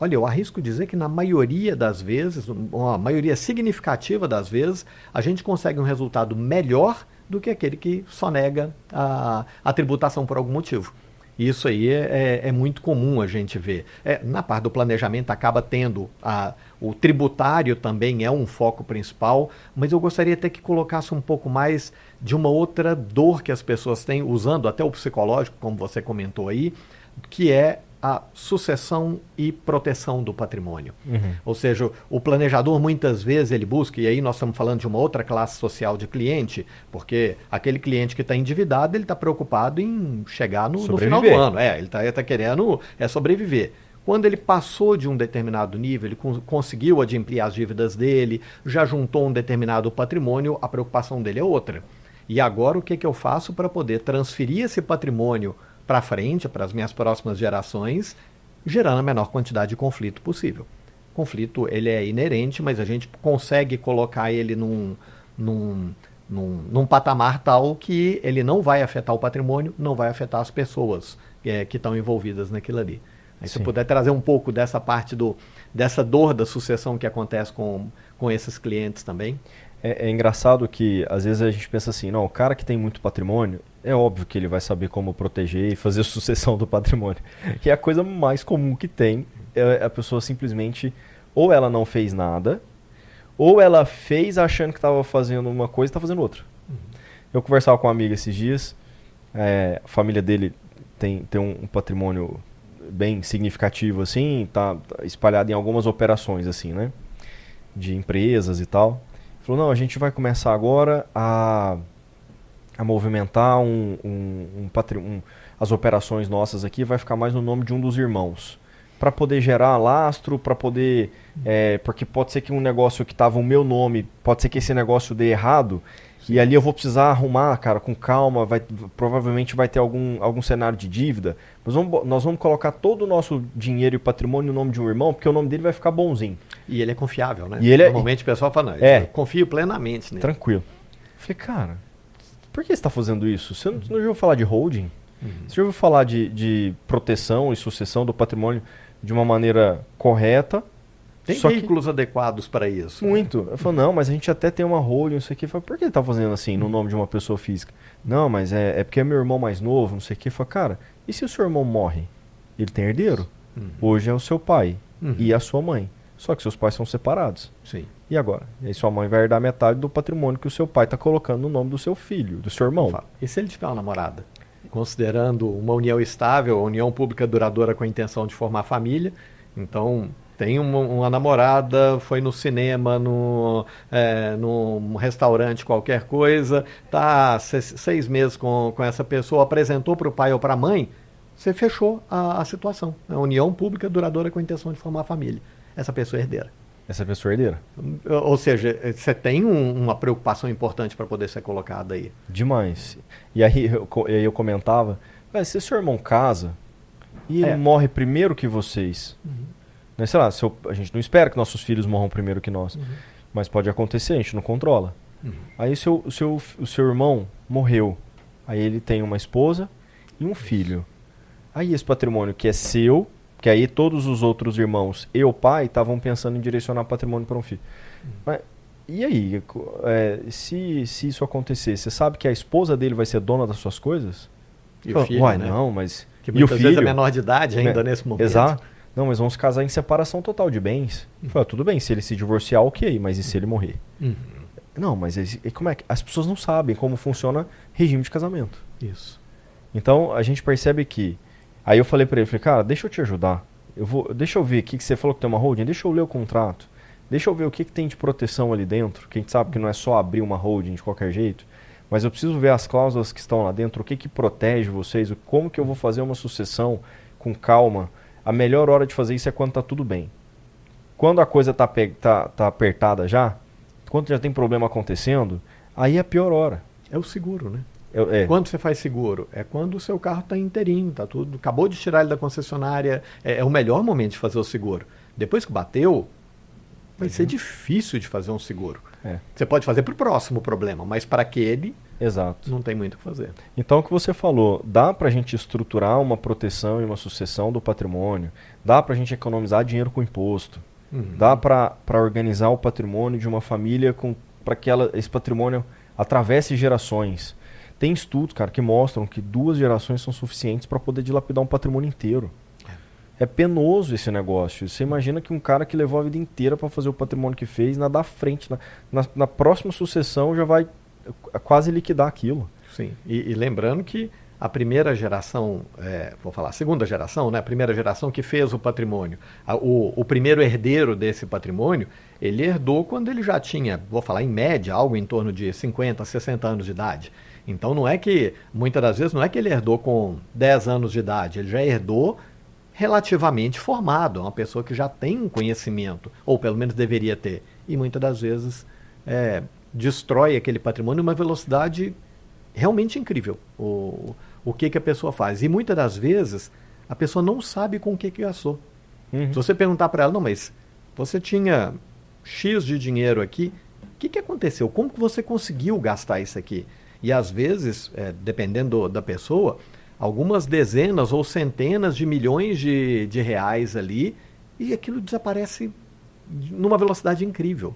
olha, eu arrisco dizer que na maioria das vezes, uma maioria significativa das vezes, a gente consegue um resultado melhor do que aquele que sonega a tributação por algum motivo. Isso aí é muito comum a gente ver. Na parte do planejamento acaba tendo, o tributário também é um foco principal, mas eu gostaria até que colocasse um pouco mais de uma outra dor que as pessoas têm, usando até o psicológico, como você comentou aí, que é a sucessão e proteção do patrimônio. Ou seja, o planejador muitas vezes ele busca, e aí nós estamos falando de uma outra classe social de cliente, porque aquele cliente que está endividado, ele está preocupado em chegar no final do ano. Ele está querendo sobreviver. Quando ele passou de um determinado nível, ele conseguiu adimplir as dívidas dele, já juntou um determinado patrimônio, a preocupação dele é outra. E agora o que eu faço para poder transferir esse patrimônio para frente, para as minhas próximas gerações, gerando a menor quantidade de conflito possível. Conflito, ele é inerente, mas a gente consegue colocar ele num patamar tal que ele não vai afetar o patrimônio, não vai afetar as pessoas que estão envolvidas naquilo ali. Aí, se puder trazer um pouco dessa parte dessa dor da sucessão que acontece com esses clientes também. É engraçado que às vezes a gente pensa assim, não, o cara que tem muito patrimônio, é óbvio que ele vai saber como proteger e fazer a sucessão do patrimônio. E a coisa mais comum que tem é a pessoa simplesmente, ou ela não fez nada, ou ela fez achando que estava fazendo uma coisa e está fazendo outra. Eu conversava com uma amiga esses dias, a família dele tem um patrimônio bem significativo, assim, tá espalhado em algumas operações, assim, né, de empresas e tal. Falou, não, a gente vai começar agora a movimentar as operações nossas aqui, vai ficar mais no nome de um dos irmãos, para poder gerar lastro, para poder, porque pode ser que um negócio que estava o meu nome, pode ser que esse negócio dê errado, e ali eu vou precisar arrumar, cara, com calma, provavelmente vai ter algum cenário de dívida. Nós vamos colocar todo o nosso dinheiro e patrimônio no nome de um irmão, porque o nome dele vai ficar bonzinho. E ele é confiável, né? Normalmente o pessoal fala, não, eu confio plenamente nele. Tranquilo. Falei, cara, por que você está fazendo isso? Você não já ouviu falar de holding? Você já ouviu falar de proteção e sucessão do patrimônio de uma maneira correta? Tem veículos adequados para isso. Muito. Eu falo, não, mas a gente até tem uma holding, não sei o quê. Eu falo, por que ele está fazendo assim, no nome de uma pessoa física? Não, mas é porque é meu irmão mais novo, não sei o quê. Eu falo, cara, e se o seu irmão morre? Ele tem herdeiro? Hoje é o seu pai e a sua mãe. Só que seus pais são separados. Sim. E agora? E aí sua mãe vai herdar metade do patrimônio que o seu pai está colocando no nome do seu filho, do seu irmão. E se ele tiver uma namorada? Considerando uma união estável, união pública duradoura com a intenção de formar família, então tem uma namorada, foi no cinema, num restaurante, qualquer coisa, tá 6 meses com essa pessoa, apresentou para o pai ou para a mãe, você fechou a situação. É a união pública duradoura com a intenção de formar família. Essa pessoa é herdeira. Essa pessoa é herdeira. Ou seja, você tem uma preocupação importante para poder ser colocada aí. Demais. E aí eu comentava, se seu irmão casa e ele morre primeiro que vocês, né, sei lá, a gente não espera que nossos filhos morram primeiro que nós, mas pode acontecer, a gente não controla. Aí o seu irmão morreu, aí ele tem uma esposa e um filho. Aí esse patrimônio que é seu, que aí todos os outros irmãos e o pai estavam pensando em direcionar patrimônio para um filho. Mas, e aí, se isso acontecer, você sabe que a esposa dele vai ser dona das suas coisas? E o filho, né? Não, mas... Que muitas vezes é menor de idade ainda nesse momento. Exato. Não, mas vamos casar em separação total de bens. Falei, tudo bem, se ele se divorciar, ok, mas e se ele morrer? Não, mas como é que... As pessoas não sabem como funciona regime de casamento. Isso. Então, a gente percebe que... Aí eu falei pra ele, cara, deixa eu te ajudar. Deixa eu ver o que você falou que tem uma holding, deixa eu ler o contrato. Deixa eu ver o que tem de proteção ali dentro, que a gente sabe que não é só abrir uma holding de qualquer jeito, mas eu preciso ver as cláusulas que estão lá dentro, o que protege vocês, como que eu vou fazer uma sucessão com calma. A melhor hora de fazer isso é quando está tudo bem. Quando a coisa tá apertada já, quando já tem problema acontecendo, aí é a pior hora. É o seguro, né? Quando você faz seguro? É quando o seu carro está inteirinho, tá tudo, acabou de tirar ele da concessionária, é o melhor momento de fazer o seguro. Depois que bateu, vai ser difícil de fazer um seguro. Você pode fazer para o próximo problema, mas para aquele, exato, não tem muito o que fazer. Então, o que você falou, dá para a gente estruturar uma proteção e uma sucessão do patrimônio, dá para a gente economizar dinheiro com imposto, dá para organizar o patrimônio de uma família para que esse patrimônio atravesse gerações. Tem estudos, cara, que mostram que 2 gerações são suficientes para poder dilapidar um patrimônio inteiro. É penoso esse negócio. Você imagina que um cara que levou a vida inteira para fazer o patrimônio que fez, na frente, na próxima sucessão já vai quase liquidar aquilo. Sim, e lembrando que a primeira geração, a segunda geração, né? A primeira geração que fez o patrimônio, o primeiro herdeiro desse patrimônio, ele herdou quando ele já tinha, vou falar em média, algo em torno de 50, 60 anos de idade. Então não é que, muitas das vezes, não é que ele herdou com 10 anos de idade, ele já herdou relativamente formado, uma pessoa que já tem um conhecimento, ou pelo menos deveria ter. E muitas das vezes destrói aquele patrimônio numa velocidade realmente incrível. O que a pessoa faz. E muitas das vezes a pessoa não sabe com o que gastou. Se você perguntar para ela, não, mas você tinha X de dinheiro aqui, o que aconteceu? Como que você conseguiu gastar isso aqui? E às vezes, dependendo da pessoa, algumas dezenas ou centenas de milhões de reais ali, e aquilo desaparece numa velocidade incrível.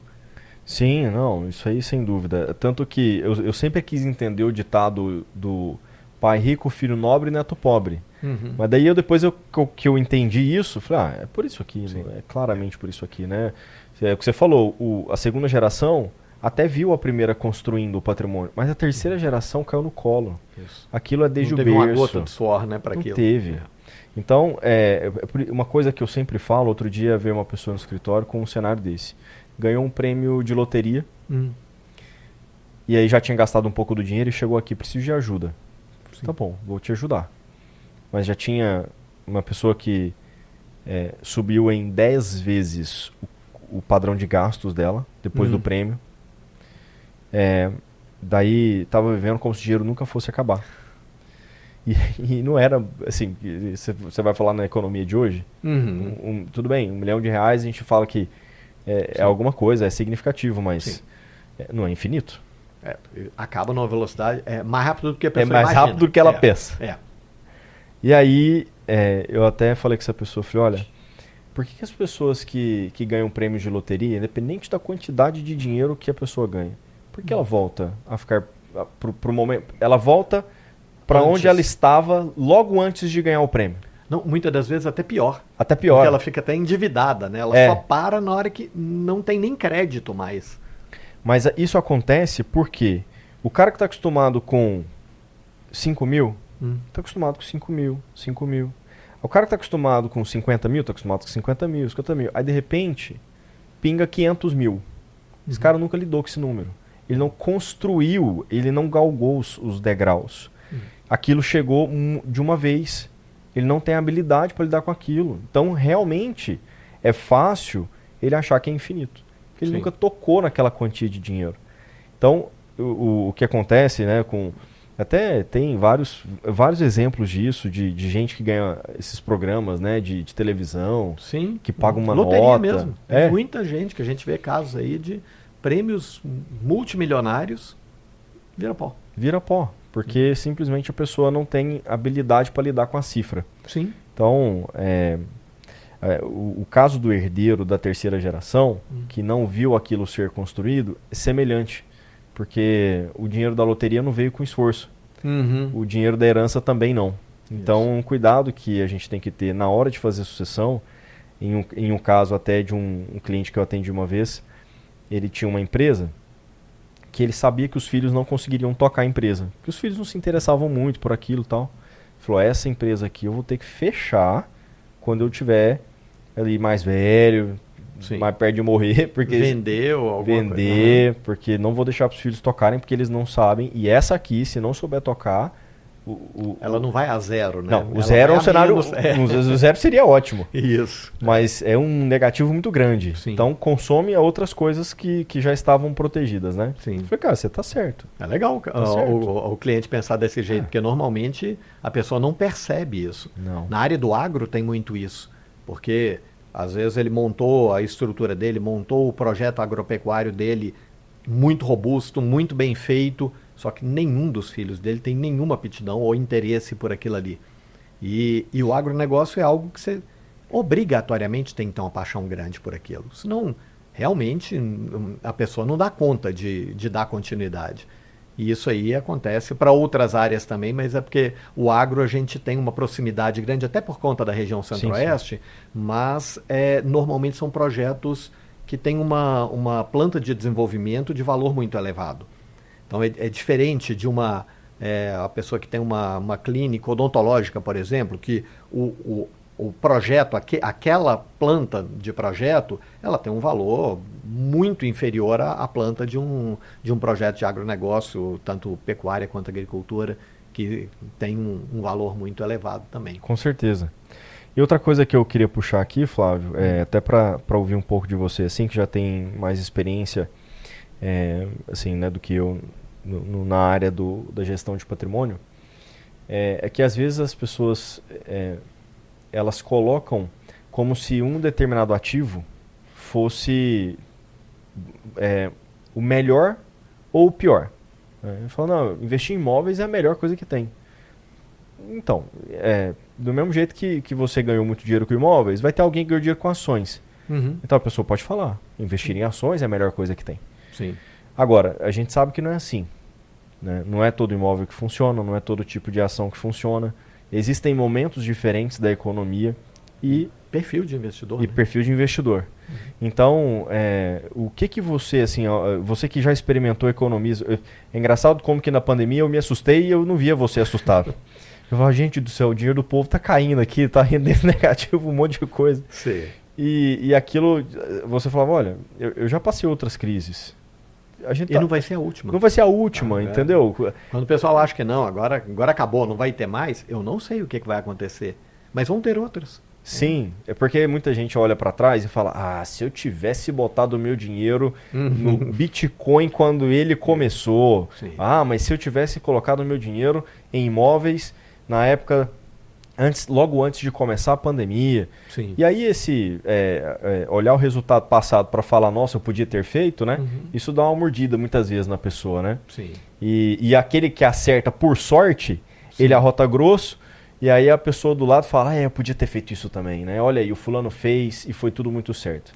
Sim, não, isso aí sem dúvida. Tanto que eu sempre quis entender o ditado do pai rico, filho nobre, neto pobre. Mas daí depois que eu entendi isso, falei, é por isso aqui, é claramente por isso aqui, né? É o que você falou, a segunda geração até viu a primeira construindo o patrimônio, mas a terceira geração caiu no colo. Isso. Aquilo é desde o berço. Não teve uma gota de suor, né, para aquilo. Não teve. Então, uma coisa que eu sempre falo, outro dia veio uma pessoa no escritório com um cenário desse. Ganhou um prêmio de loteria, e aí já tinha gastado um pouco do dinheiro e chegou aqui, preciso de ajuda. Sim. Tá bom, vou te ajudar. Mas já tinha uma pessoa que subiu em 10 vezes o padrão de gastos dela, depois do prêmio. Daí estava vivendo como se o dinheiro nunca fosse acabar. E não era assim, você vai falar na economia de hoje, tudo bem, R$1 milhão a gente fala que é alguma coisa, é significativo, mas não é infinito. Acaba numa velocidade mais rápido do que a pessoa imagina. Rápido do que ela pensa. E aí, eu até falei com essa pessoa, falei, olha, por que as pessoas que ganham prêmios de loteria, independente da quantidade de dinheiro que a pessoa ganha, por que ela volta a ficar pro momento, ela volta para onde ela estava logo antes de ganhar o prêmio? Não, muitas das vezes até pior. Até pior. Porque ela fica até endividada, né? Ela só para na hora que não tem nem crédito mais. Mas isso acontece porque o cara que está acostumado com 5 mil, está acostumado com 5 mil, 5 mil. O cara que está acostumado com 50 mil, está acostumado com 50 mil, 50 mil. Aí, de repente, pinga 500 mil. Esse cara nunca lidou com esse número. Ele não construiu, ele não galgou os degraus. Aquilo chegou de uma vez. Ele não tem habilidade para lidar com aquilo. Então, realmente, é fácil ele achar que é infinito. Porque ele nunca tocou naquela quantia de dinheiro. Então, o que acontece, né, até tem vários exemplos disso, de gente que ganha esses programas, né, de televisão, que paga uma loteria nota. Mesmo. Muita gente, que a gente vê casos aí de prêmios multimilionários, vira pó. Vira pó. Porque simplesmente a pessoa não tem habilidade para lidar com a cifra. Sim. Então, o caso do herdeiro da terceira geração, que não viu aquilo ser construído, é semelhante. Porque o dinheiro da loteria não veio com esforço. O dinheiro da herança também não. Então, um cuidado que a gente tem que ter na hora de fazer sucessão, em um caso até de um cliente que eu atendi uma vez, ele tinha uma empresa que ele sabia que os filhos não conseguiriam tocar a empresa. Porque os filhos não se interessavam muito por aquilo e tal. Ele falou, essa empresa aqui eu vou ter que fechar quando eu tiver ali mais velho, mais perto de morrer. Porque vender ou alguma coisa. Porque não vou deixar para os filhos tocarem, porque eles não sabem. E essa aqui, se não souber tocar... ela não vai a zero, né? Não, o zero é um cenário... O zero seria ótimo. Isso. Mas é um negativo muito grande. Sim. Então consome outras coisas que já estavam protegidas, né? Sim. Eu falei, cara, você tá certo. É legal o cliente pensar desse jeito, porque normalmente a pessoa não percebe isso. Não. Na área do agro tem muito isso. Porque às vezes ele montou a estrutura dele, montou o projeto agropecuário dele muito robusto, muito bem feito, só que nenhum dos filhos dele tem nenhuma aptidão ou interesse por aquilo ali. E o agronegócio é algo que você obrigatoriamente tem que ter uma paixão grande por aquilo. Senão, realmente, a pessoa não dá conta de dar continuidade. E isso aí acontece para outras áreas também, mas é porque o agro a gente tem uma proximidade grande, até por conta da região centro-oeste, mas normalmente são projetos que têm uma planta de desenvolvimento de valor muito elevado. Então é diferente de uma a pessoa que tem uma clínica odontológica, por exemplo, que o projeto, aquela planta de projeto, ela tem um valor muito inferior à planta de um projeto de agronegócio, tanto pecuária quanto agricultura, que tem um valor muito elevado também. Com certeza. E outra coisa que eu queria puxar aqui, Flávio, até para ouvir um pouco de você, assim, que já tem mais experiência assim, né, do que eu na área da gestão de patrimônio, é que às vezes as pessoas elas colocam como se um determinado ativo fosse o melhor ou o pior. Falam, não, investir em imóveis é a melhor coisa que tem. Então, do mesmo jeito que você ganhou muito dinheiro com imóveis, vai ter alguém que ganhou dinheiro com ações. Uhum. Então a pessoa pode falar, investir em ações é a melhor coisa que tem. Sim. Agora, a gente sabe que não é assim. Né? Não é todo imóvel que funciona, não é todo tipo de ação que funciona. Existem momentos diferentes da economia e perfil de investidor. E perfil de investidor. Uhum. Então, o que você, assim, você que já experimentou economismo... É engraçado como que na pandemia eu me assustei e eu não via você assustado. Eu falo, gente do céu, o dinheiro do povo tá caindo aqui, tá rendendo negativo, um monte de coisa. Sim. E aquilo, você falava, olha, eu já passei outras crises. Não vai ser a última. Não vai ser a última, entendeu? Quando o pessoal acha que não, agora acabou, não vai ter mais, eu não sei o que vai acontecer. Mas vão ter outras. Sim, é porque muita gente olha para trás e fala, se eu tivesse botado o meu dinheiro no Bitcoin quando ele começou. Sim. Mas se eu tivesse colocado o meu dinheiro em imóveis na época, logo antes de começar a pandemia. Sim. E aí olhar o resultado passado para falar, nossa, eu podia ter feito, né? Uhum. Isso dá uma mordida muitas vezes na pessoa, né? Sim. E aquele que acerta por sorte, sim, ele arrota grosso. E aí a pessoa do lado fala, eu podia ter feito isso também, né? Olha aí, o fulano fez e foi tudo muito certo.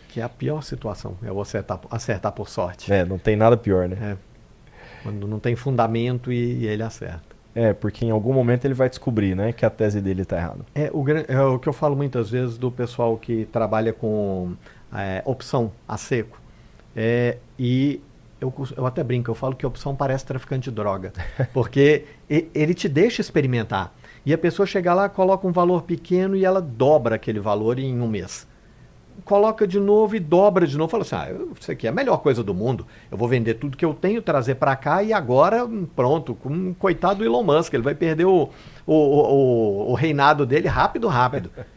Que é a pior situação, é você acertar por sorte. Não tem nada pior, né? Quando não tem fundamento e ele acerta. Porque em algum momento ele vai descobrir, né, que a tese dele está errada. É o que eu falo muitas vezes do pessoal que trabalha com opção a seco. E eu até brinco, eu falo que a opção parece traficante de droga. Porque ele te deixa experimentar. E a pessoa chega lá, coloca um valor pequeno e ela dobra aquele valor em um mês. Coloca de novo e dobra de novo. Fala assim, isso aqui é a melhor coisa do mundo. Eu vou vender tudo que eu tenho, trazer para cá e agora, pronto, coitado do Elon Musk, ele vai perder o reinado dele rápido.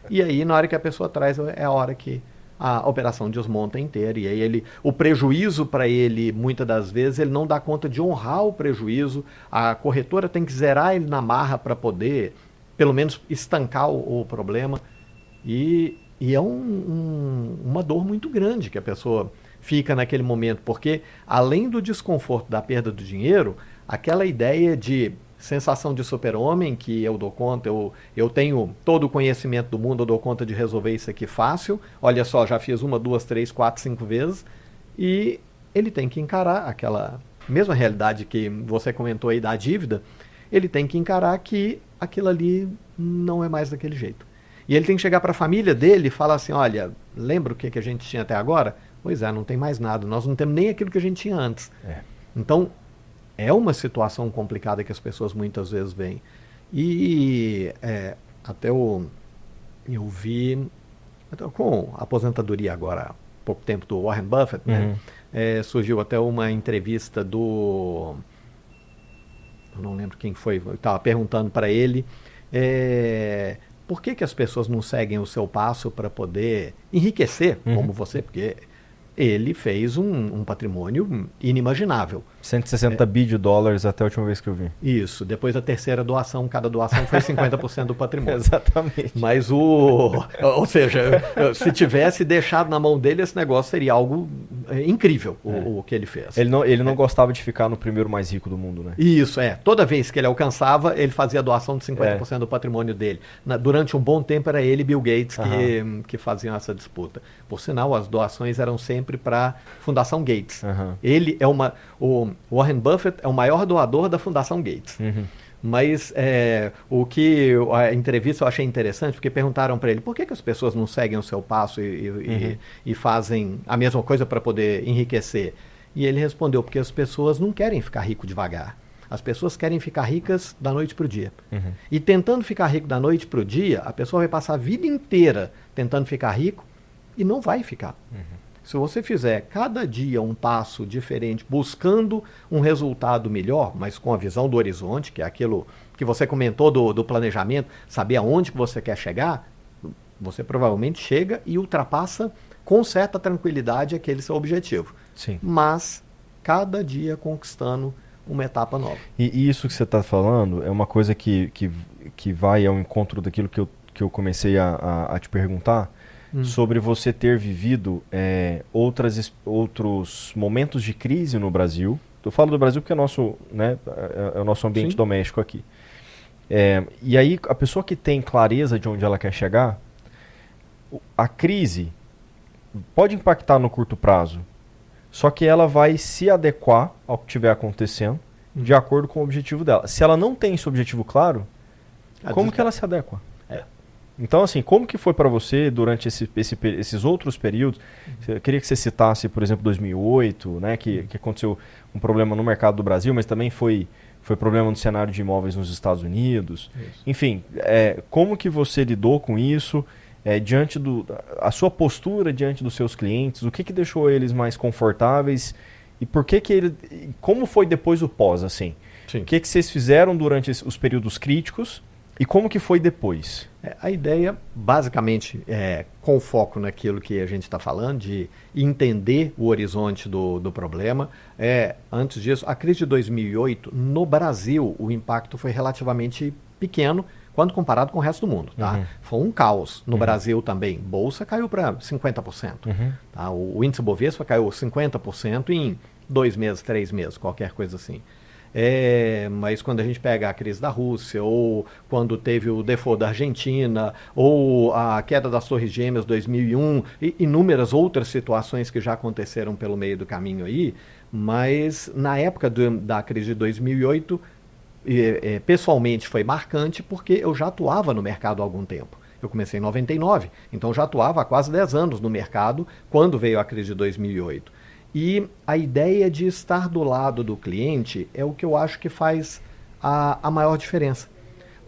E aí, na hora que a pessoa traz, é a hora que a operação desmonta inteira. E aí o prejuízo para ele, muitas das vezes, ele não dá conta de honrar o prejuízo. A corretora tem que zerar ele na marra para poder, pelo menos, estancar o problema. E é uma dor muito grande que a pessoa fica naquele momento, porque além do desconforto da perda do dinheiro, aquela ideia de sensação de super-homem, que eu dou conta, eu tenho todo o conhecimento do mundo, eu dou conta de resolver isso aqui fácil, olha só, já fiz 1, 2, 3, 4, 5 vezes, e ele tem que encarar aquela mesma realidade que você comentou aí da dívida, ele tem que encarar que aquilo ali não é mais daquele jeito. E ele tem que chegar para a família dele e falar assim, olha, lembra o que a gente tinha até agora? Pois não tem mais nada, nós não temos nem aquilo que a gente tinha antes. Então, é uma situação complicada que as pessoas muitas vezes veem. E até eu vi, com a aposentadoria agora há pouco tempo do Warren Buffett, né? Surgiu até uma entrevista eu não lembro quem foi, eu estava perguntando para ele, por que as pessoas não seguem o seu passo para poder enriquecer, como você? Porque ele fez um patrimônio inimaginou. 160 bilhões de dólares até a última vez que eu vi. Isso. Depois da terceira doação, cada doação foi 50% do patrimônio. Exatamente. Mas ou seja, se tivesse deixado na mão dele, esse negócio seria algo incrível, o que ele fez. Ele não gostava de ficar no primeiro mais rico do mundo, né? Isso, Toda vez que ele alcançava, ele fazia a doação de 50% do patrimônio dele. Durante um bom tempo era ele e Bill Gates que faziam essa disputa. Por sinal, as doações eram sempre para a Fundação Gates. Ele o Warren Buffett é o maior doador da Fundação Gates. Mas o que a entrevista eu achei interessante, porque perguntaram para ele por que as pessoas não seguem o seu passo e fazem a mesma coisa para poder enriquecer. E ele respondeu, porque as pessoas não querem ficar rico devagar. As pessoas querem ficar ricas da noite para o dia. E tentando ficar rico da noite para o dia, a pessoa vai passar a vida inteira tentando ficar rico e não vai ficar. Se você fizer cada dia um passo diferente, buscando um resultado melhor, mas com a visão do horizonte, que é aquilo que você comentou do planejamento, saber aonde que você quer chegar, você provavelmente chega e ultrapassa com certa tranquilidade aquele seu objetivo. Sim. Mas cada dia conquistando uma etapa nova. E isso que você está falando é uma coisa que vai ao encontro daquilo que eu comecei a te perguntar, sobre você ter vivido outros momentos de crise no Brasil. Eu falo do Brasil porque é o nosso ambiente doméstico aqui. E aí a pessoa que tem clareza de onde ela quer chegar, a crise pode impactar no curto prazo, só que ela vai se adequar ao que estiver acontecendo de acordo com o objetivo dela. Se ela não tem esse objetivo claro, como que ela se adequa? Então, assim, como que foi para você durante esses outros períodos? Eu queria que você citasse, por exemplo, 2008, né, que aconteceu um problema no mercado do Brasil, mas também foi problema no cenário de imóveis nos Estados Unidos. Isso. Enfim, como que você lidou com isso? Diante a sua postura diante dos seus clientes, o que deixou eles mais confortáveis e como foi depois o pós, assim? Sim. O que vocês fizeram durante os períodos críticos e como que foi depois? A ideia, basicamente, com foco naquilo que a gente está falando, de entender o horizonte do problema. Antes disso, a crise de 2008, no Brasil, o impacto foi relativamente pequeno, quando comparado com o resto do mundo. Tá? Foi um caos. No Brasil também, bolsa caiu para 50%. Tá? O índice Bovespa caiu 50% em 2 meses, 3 meses, qualquer coisa assim. Mas quando a gente pega a crise da Rússia, ou quando teve o default da Argentina, ou a queda das Torres Gêmeas 2001, e inúmeras outras situações que já aconteceram pelo meio do caminho aí, mas na época da crise de 2008, pessoalmente foi marcante porque eu já atuava no mercado há algum tempo. Eu comecei em 99, então já atuava há quase 10 anos no mercado quando veio a crise de 2008. E a ideia de estar do lado do cliente é o que eu acho que faz a maior diferença.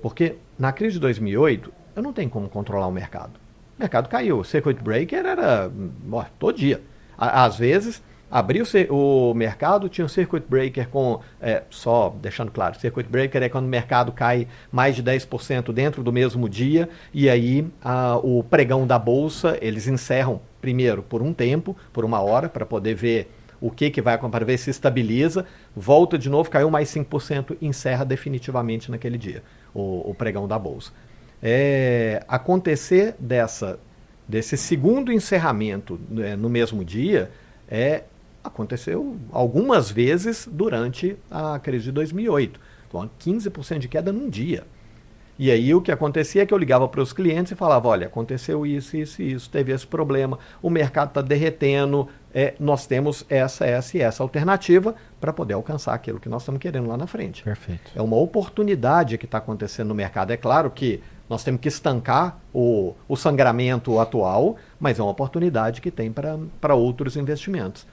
Porque na crise de 2008, eu não tenho como controlar o mercado. O mercado caiu, o circuit breaker era todo dia. Às vezes, abriu o mercado, tinha um circuit breaker com, só deixando claro, circuit breaker é quando o mercado cai mais de 10% dentro do mesmo dia, e aí o pregão da bolsa, eles encerram primeiro por um tempo, por 1 hora, para poder ver o que vai acontecer, para ver se estabiliza, volta de novo, caiu mais 5%, encerra definitivamente naquele dia, o pregão da bolsa. Acontecer desse segundo encerramento no mesmo dia, aconteceu algumas vezes durante a crise de 2008. Então, 15% de queda num dia. E aí o que acontecia é que eu ligava para os clientes e falava, olha, aconteceu isso, teve esse problema, o mercado está derretendo, nós temos essa e essa alternativa para poder alcançar aquilo que nós estamos querendo lá na frente. Perfeito. É uma oportunidade que está acontecendo no mercado. É claro que nós temos que estancar o sangramento atual, mas é uma oportunidade que tem para outros investimentos.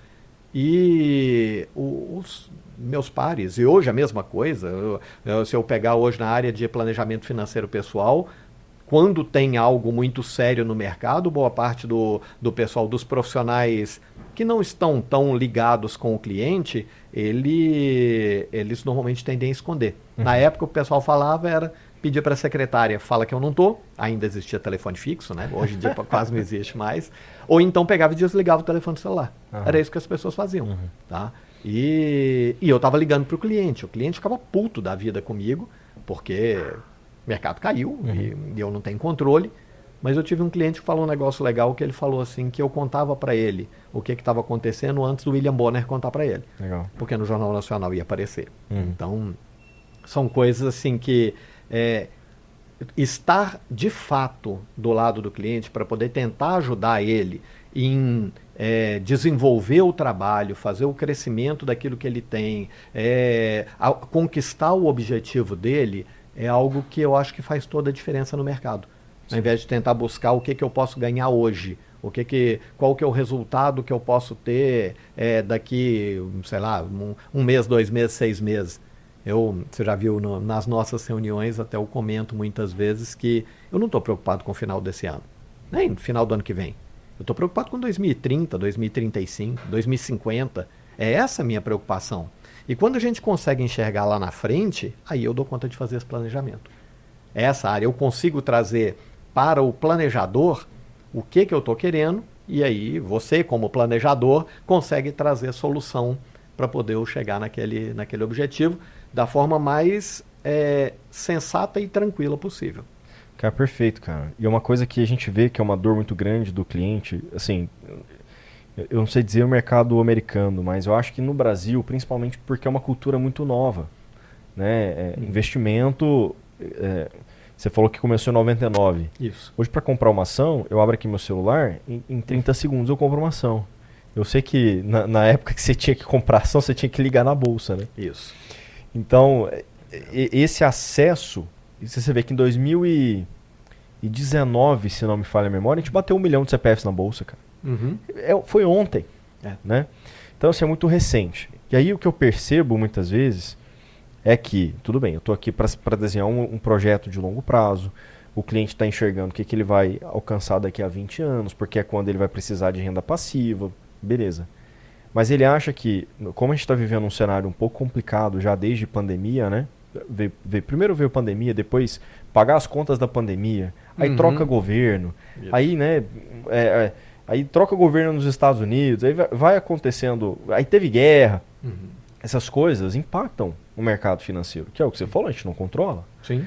E os meus pares, e hoje a mesma coisa, se eu pegar hoje na área de planejamento financeiro pessoal, quando tem algo muito sério no mercado, boa parte do pessoal, dos profissionais que não estão tão ligados com o cliente, eles normalmente tendem a esconder. Na época o pessoal falava, era pedir para a secretária, fala que eu não estou, ainda existia telefone fixo, né? Hoje em dia quase não existe mais, ou então pegava e desligava o telefone celular. Era isso que as pessoas faziam. Tá? E eu estava ligando para o cliente ficava puto da vida comigo, porque o mercado caiu e eu não tenho controle, mas eu tive um cliente que falou um negócio legal, que ele falou assim, que eu contava para ele o que estava acontecendo antes do William Bonner contar para ele. Legal. Porque no Jornal Nacional ia aparecer. Então, são coisas assim que estar de fato do lado do cliente para poder tentar ajudar ele em desenvolver o trabalho, fazer o crescimento daquilo que ele tem, conquistar o objetivo dele, é algo que eu acho que faz toda a diferença no mercado. Sim. Ao invés de tentar buscar o que eu posso ganhar hoje, qual que é o resultado que eu posso ter daqui, sei lá, um mês, 2 meses, 6 meses. Você já viu nas nossas reuniões, até eu comento muitas vezes que eu não estou preocupado com o final desse ano, nem no final do ano que vem. Eu estou preocupado com 2030, 2035, 2050. É essa a minha preocupação. E quando a gente consegue enxergar lá na frente, aí eu dou conta de fazer esse planejamento. Essa área eu consigo trazer para o planejador o que eu estou querendo, e aí você, como planejador, consegue trazer a solução para poder eu chegar naquele objetivo da forma mais sensata e tranquila possível. Cara, perfeito, cara. E é uma coisa que a gente vê que é uma dor muito grande do cliente, assim, eu não sei dizer o mercado americano, mas eu acho que no Brasil, principalmente porque é uma cultura muito nova, né? Investimento, você falou que começou em 99. Isso. Hoje, para comprar uma ação, eu abro aqui meu celular, em 30 segundos eu compro uma ação. Eu sei que na época que você tinha que comprar ação, você tinha que ligar na bolsa, né? Isso. Então, esse acesso, você vê que em 2019, se não me falha a memória, a gente bateu 1 milhão de CPFs na bolsa, cara. Uhum. Foi ontem, né? Então, assim, é muito recente. E aí o que eu percebo muitas vezes é que, tudo bem, eu estou aqui para desenhar um projeto de longo prazo, o cliente está enxergando o que ele vai alcançar daqui a 20 anos, porque é quando ele vai precisar de renda passiva, beleza. Mas ele acha que, como a gente está vivendo um cenário um pouco complicado já desde pandemia, né? Primeiro veio pandemia, depois pagar as contas da pandemia, aí troca governo, aí, né? Aí troca governo nos Estados Unidos, aí vai acontecendo, aí teve guerra. Essas coisas impactam o mercado financeiro, que é o que você falou, a gente não controla. Sim.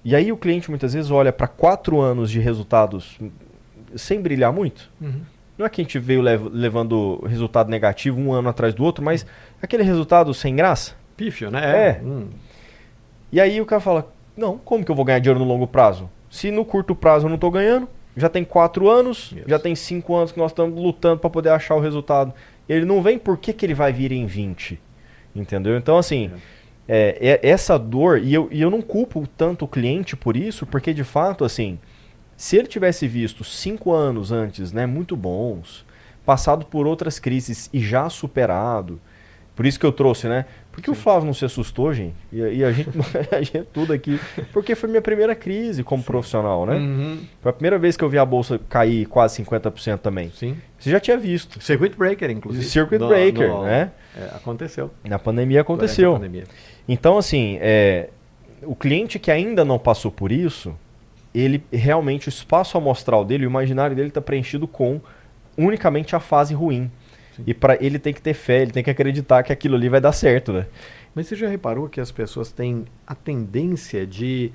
E aí o cliente muitas vezes olha para 4 anos de resultados sem brilhar muito. Não é que a gente veio levando resultado negativo um ano atrás do outro, mas aquele resultado sem graça. Pífio, né? E aí o cara fala, não, como que eu vou ganhar dinheiro no longo prazo? Se no curto prazo eu não estou ganhando, já tem 4 anos, já tem 5 anos que nós estamos lutando para poder achar o resultado. Ele não vem, por que ele vai vir em 20? Entendeu? Então, assim, essa dor, e eu não culpo tanto o cliente por isso, porque de fato, assim, se ele tivesse visto 5 anos antes, né, muito bons, passado por outras crises e já superado, por isso que eu trouxe, né? Porque o Flávio não se assustou, gente, e a gente tudo aqui, porque foi minha primeira crise como profissional, né? Foi a primeira vez que eu vi a bolsa cair quase 50% também. Sim. Você já tinha visto. Circuit breaker, inclusive. Circuit breaker, né? Aconteceu. Na pandemia aconteceu. Então, assim, o cliente que ainda não passou por isso, ele realmente, o espaço amostral dele, o imaginário dele está preenchido com unicamente a fase ruim. Sim. E para ele tem que ter fé, ele tem que acreditar que aquilo ali vai dar certo, né? Mas você já reparou que as pessoas têm a tendência de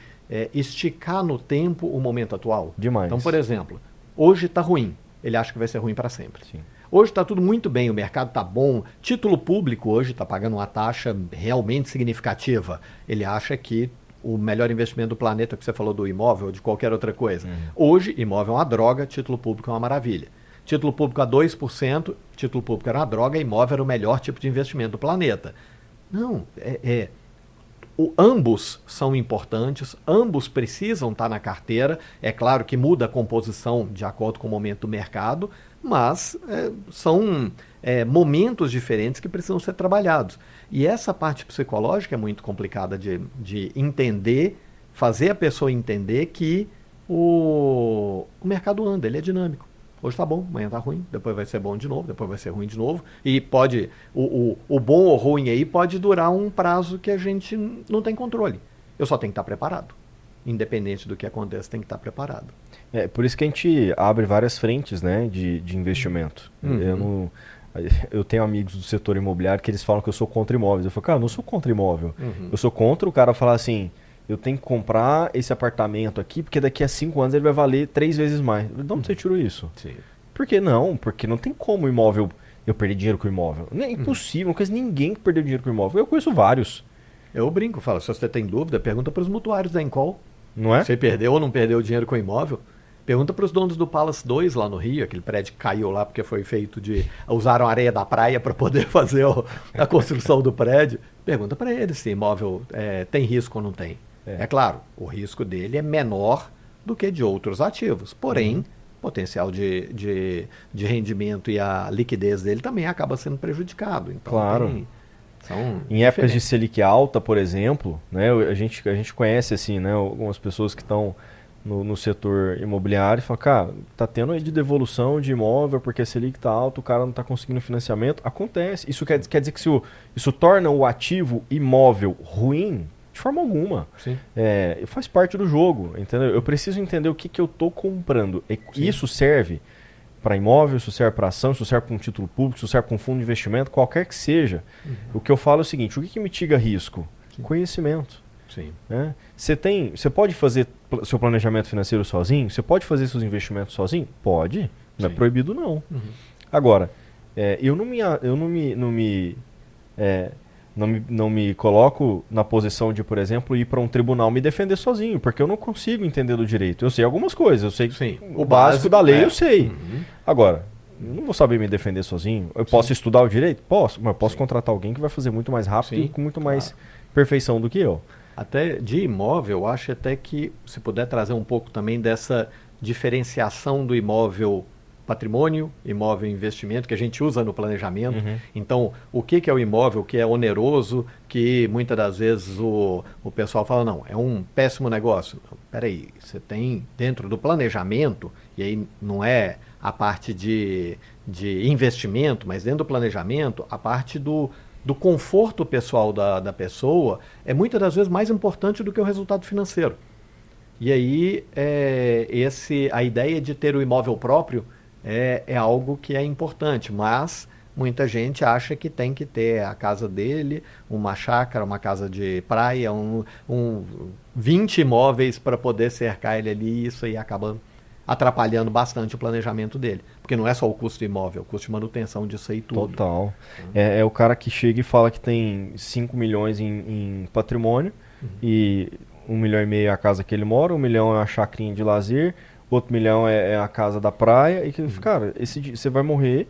esticar no tempo o momento atual? Demais. Então, por exemplo, hoje está ruim. Ele acha que vai ser ruim para sempre. Sim. Hoje está tudo muito bem, o mercado está bom. Título público hoje está pagando uma taxa realmente significativa. Ele acha que o melhor investimento do planeta, que você falou do imóvel ou de qualquer outra coisa. Hoje, imóvel é uma droga, título público é uma maravilha. Título público a 2%, título público era uma droga, imóvel era o melhor tipo de investimento do planeta. Não, ambos são importantes, ambos precisam estar na carteira. É claro que muda a composição de acordo com o momento do mercado, mas são momentos diferentes que precisam ser trabalhados. E essa parte psicológica é muito complicada de entender, fazer a pessoa entender que o mercado anda, ele é dinâmico. Hoje está bom, amanhã está ruim, depois vai ser bom de novo, depois vai ser ruim de novo. E pode, o bom ou ruim aí pode durar um prazo que a gente não tem controle. Eu só tenho que estar preparado. Independente do que aconteça, tem que estar preparado. Por isso que a gente abre várias frentes, né, de investimento. Eu tenho amigos do setor imobiliário que eles falam que eu sou contra imóveis. Eu falo, cara, eu não sou contra imóvel. Eu sou contra o cara falar assim, eu tenho que comprar esse apartamento aqui, porque daqui a 5 anos ele vai valer 3 vezes mais. De onde você tirou isso? Sim. Por que não? Porque não tem como imóvel, eu perder dinheiro com imóvel. É impossível, não conheço ninguém que perdeu dinheiro com imóvel. Eu conheço vários. Eu brinco, falo, se você tem dúvida, pergunta para os mutuários da Encol. Não é? Você perdeu ou não perdeu dinheiro com imóvel? Pergunta para os donos do Palace 2 lá no Rio, aquele prédio que caiu lá porque foi feito usaram areia da praia para poder fazer a construção do prédio. Pergunta para eles se imóvel tem risco ou não tem. É claro, o risco dele é menor do que de outros ativos, porém, o potencial de rendimento e a liquidez dele também acaba sendo prejudicado. Então, claro. Em épocas de Selic alta, por exemplo, né, a gente conhece assim, né, algumas pessoas que estão no setor imobiliário e falam, cara, tá tendo aí de devolução de imóvel porque a Selic tá alta, o cara não está conseguindo financiamento. Acontece. Isso quer dizer que isso torna o ativo imóvel ruim? De forma alguma. Faz parte do jogo, entendeu? Eu preciso entender o que eu estou comprando. Isso serve para imóvel, isso serve para ação, isso serve para um título público, isso serve para um fundo de investimento, qualquer que seja. O que eu falo é o seguinte, o que mitiga risco? Conhecimento. Né? Você pode fazer seu planejamento financeiro sozinho? Você pode fazer seus investimentos sozinho? Pode. Não é proibido, não. Agora, eu não me coloco na posição de, por exemplo, ir para um tribunal me defender sozinho, porque eu não consigo entender do direito. Eu sei algumas coisas, eu sei o básico da lei, eu sei. Agora, eu não vou saber me defender sozinho. Eu posso estudar o direito? Posso, mas eu posso contratar alguém que vai fazer muito mais rápido e com muito mais perfeição do que eu. Até de imóvel, eu acho até que, se puder trazer um pouco também dessa diferenciação do imóvel patrimônio, imóvel investimento, que a gente usa no planejamento. Então, o que é o imóvel, o que é oneroso, que muitas das vezes o pessoal fala, não, é um péssimo negócio. Peraí, você tem dentro do planejamento, e aí não é a parte de investimento, mas dentro do planejamento, a parte do conforto pessoal da pessoa é muitas das vezes mais importante do que o resultado financeiro. E aí, a ideia de ter o imóvel próprio é algo que é importante, mas muita gente acha que tem que ter a casa dele, uma chácara, uma casa de praia, 20 imóveis para poder cercar ele ali, e isso aí acaba atrapalhando bastante o planejamento dele. Porque não é só o custo do imóvel, o custo de manutenção disso aí tudo. Total. É o cara que chega e fala que tem 5 milhões em patrimônio e 1,5 milhão é a casa que ele mora, 1 milhão é a chacrinha de lazer, outro 1 milhão é a casa da praia. E, cara, você vai morrer,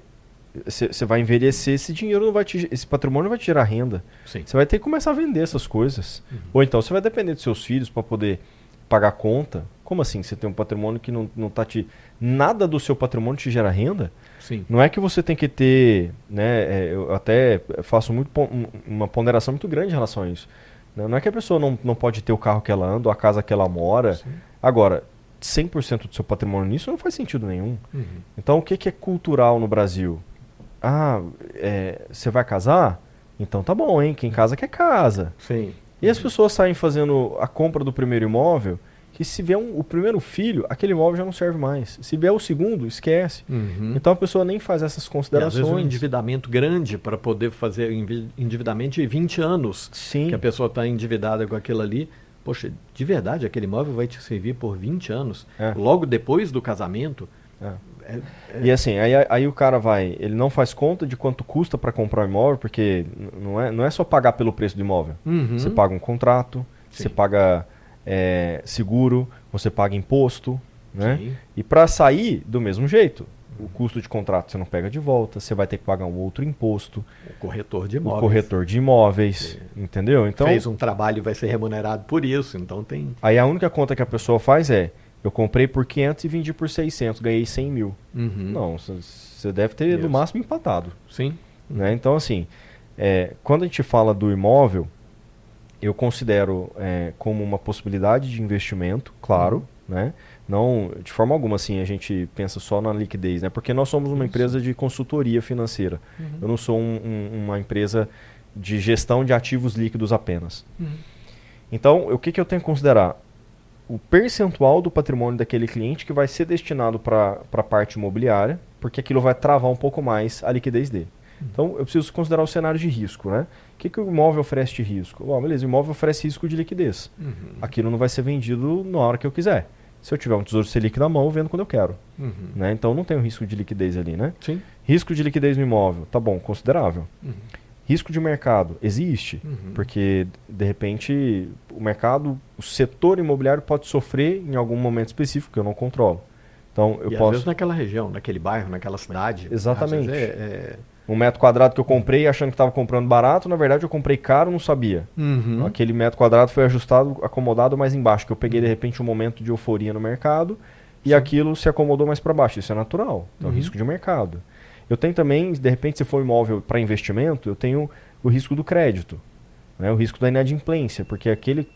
você vai envelhecer, esse patrimônio não vai te gerar renda. Você vai ter que começar a vender essas coisas. Ou então você vai depender dos seus filhos para poder pagar conta. Como assim? Você tem um patrimônio que não tá nada do seu patrimônio te gera renda? Não é que você tem que ter, né? Eu até faço uma ponderação muito grande em relação a isso. Não é que a pessoa não pode ter o carro que ela anda, ou a casa que ela mora. Agora, 100% do seu patrimônio nisso não faz sentido nenhum. Então, o que é cultural no Brasil? Você vai casar? Então tá bom, hein? Quem casa quer casa. E as pessoas saem fazendo a compra do primeiro imóvel, que se vier o primeiro filho, aquele imóvel já não serve mais. Se vier o segundo, esquece. Então a pessoa nem faz essas considerações. E às vezes um endividamento grande para poder fazer endividamento de 20 anos. Que a pessoa está endividada com aquilo ali. Poxa, de verdade, aquele imóvel vai te servir por 20 anos. Logo depois do casamento. E assim, aí o cara ele não faz conta de quanto custa para comprar um imóvel, porque não é só pagar pelo preço do imóvel. Você paga um contrato, você paga seguro, você paga imposto, né? E para sair do mesmo jeito, o custo de contrato você não pega de volta, você vai ter que pagar um outro imposto. O corretor de imóveis. Entendeu? Então, fez um trabalho e vai ser remunerado por isso, então tem... Aí a única conta que a pessoa faz eu comprei por 500 e vendi por 600, ganhei 100 mil. Não, você deve ter no máximo empatado. Né? Então, assim, quando a gente fala do imóvel, eu considero como uma possibilidade de investimento, claro, né? Não, de forma alguma, assim, a gente pensa só na liquidez, né? Porque nós somos uma empresa de consultoria financeira. Eu não sou uma empresa de gestão de ativos líquidos apenas. Então, o que eu tenho que considerar? O percentual do patrimônio daquele cliente que vai ser destinado para a parte imobiliária, porque aquilo vai travar um pouco mais a liquidez dele. Então, eu preciso considerar o cenário de risco, né? O que o imóvel oferece de risco? Beleza, o imóvel oferece risco de liquidez. Aquilo não vai ser vendido na hora que eu quiser. Se eu tiver um Tesouro Selic na mão, eu vendo quando eu quero. Né? Então, não tem um risco de liquidez ali, né? Risco de liquidez no imóvel, tá bom, considerável. Risco de mercado, existe, porque, de repente, o setor imobiliário pode sofrer em algum momento específico que eu não controlo. Então, às vezes naquela região, naquele bairro, naquela cidade. Exatamente. Um metro quadrado que eu comprei achando que estava comprando barato, na verdade eu comprei caro, não sabia. Aquele metro quadrado foi ajustado, acomodado mais embaixo, que eu peguei de repente um momento de euforia no mercado e aquilo se acomodou mais para baixo. Isso é natural, então risco de mercado. Eu tenho também, de repente, se for imóvel para investimento, eu tenho o risco do crédito, né? O risco da inadimplência, porque aquele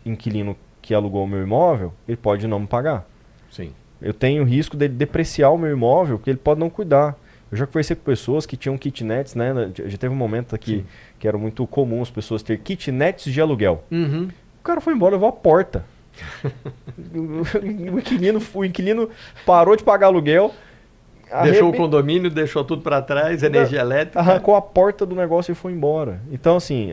inquilino que alugou o meu imóvel, ele pode não me pagar. Sim. Eu tenho o risco de depreciar o meu imóvel, porque ele pode não cuidar. Eu já conversei com pessoas que tinham kitnets, né? Já teve um momento aqui que era muito comum as pessoas ter kitnets de aluguel. Uhum. O cara foi embora, levou a porta. o inquilino parou de pagar aluguel. Deixou o condomínio, deixou tudo para trás, energia elétrica. Arrancou a porta do negócio e foi embora. Então, assim,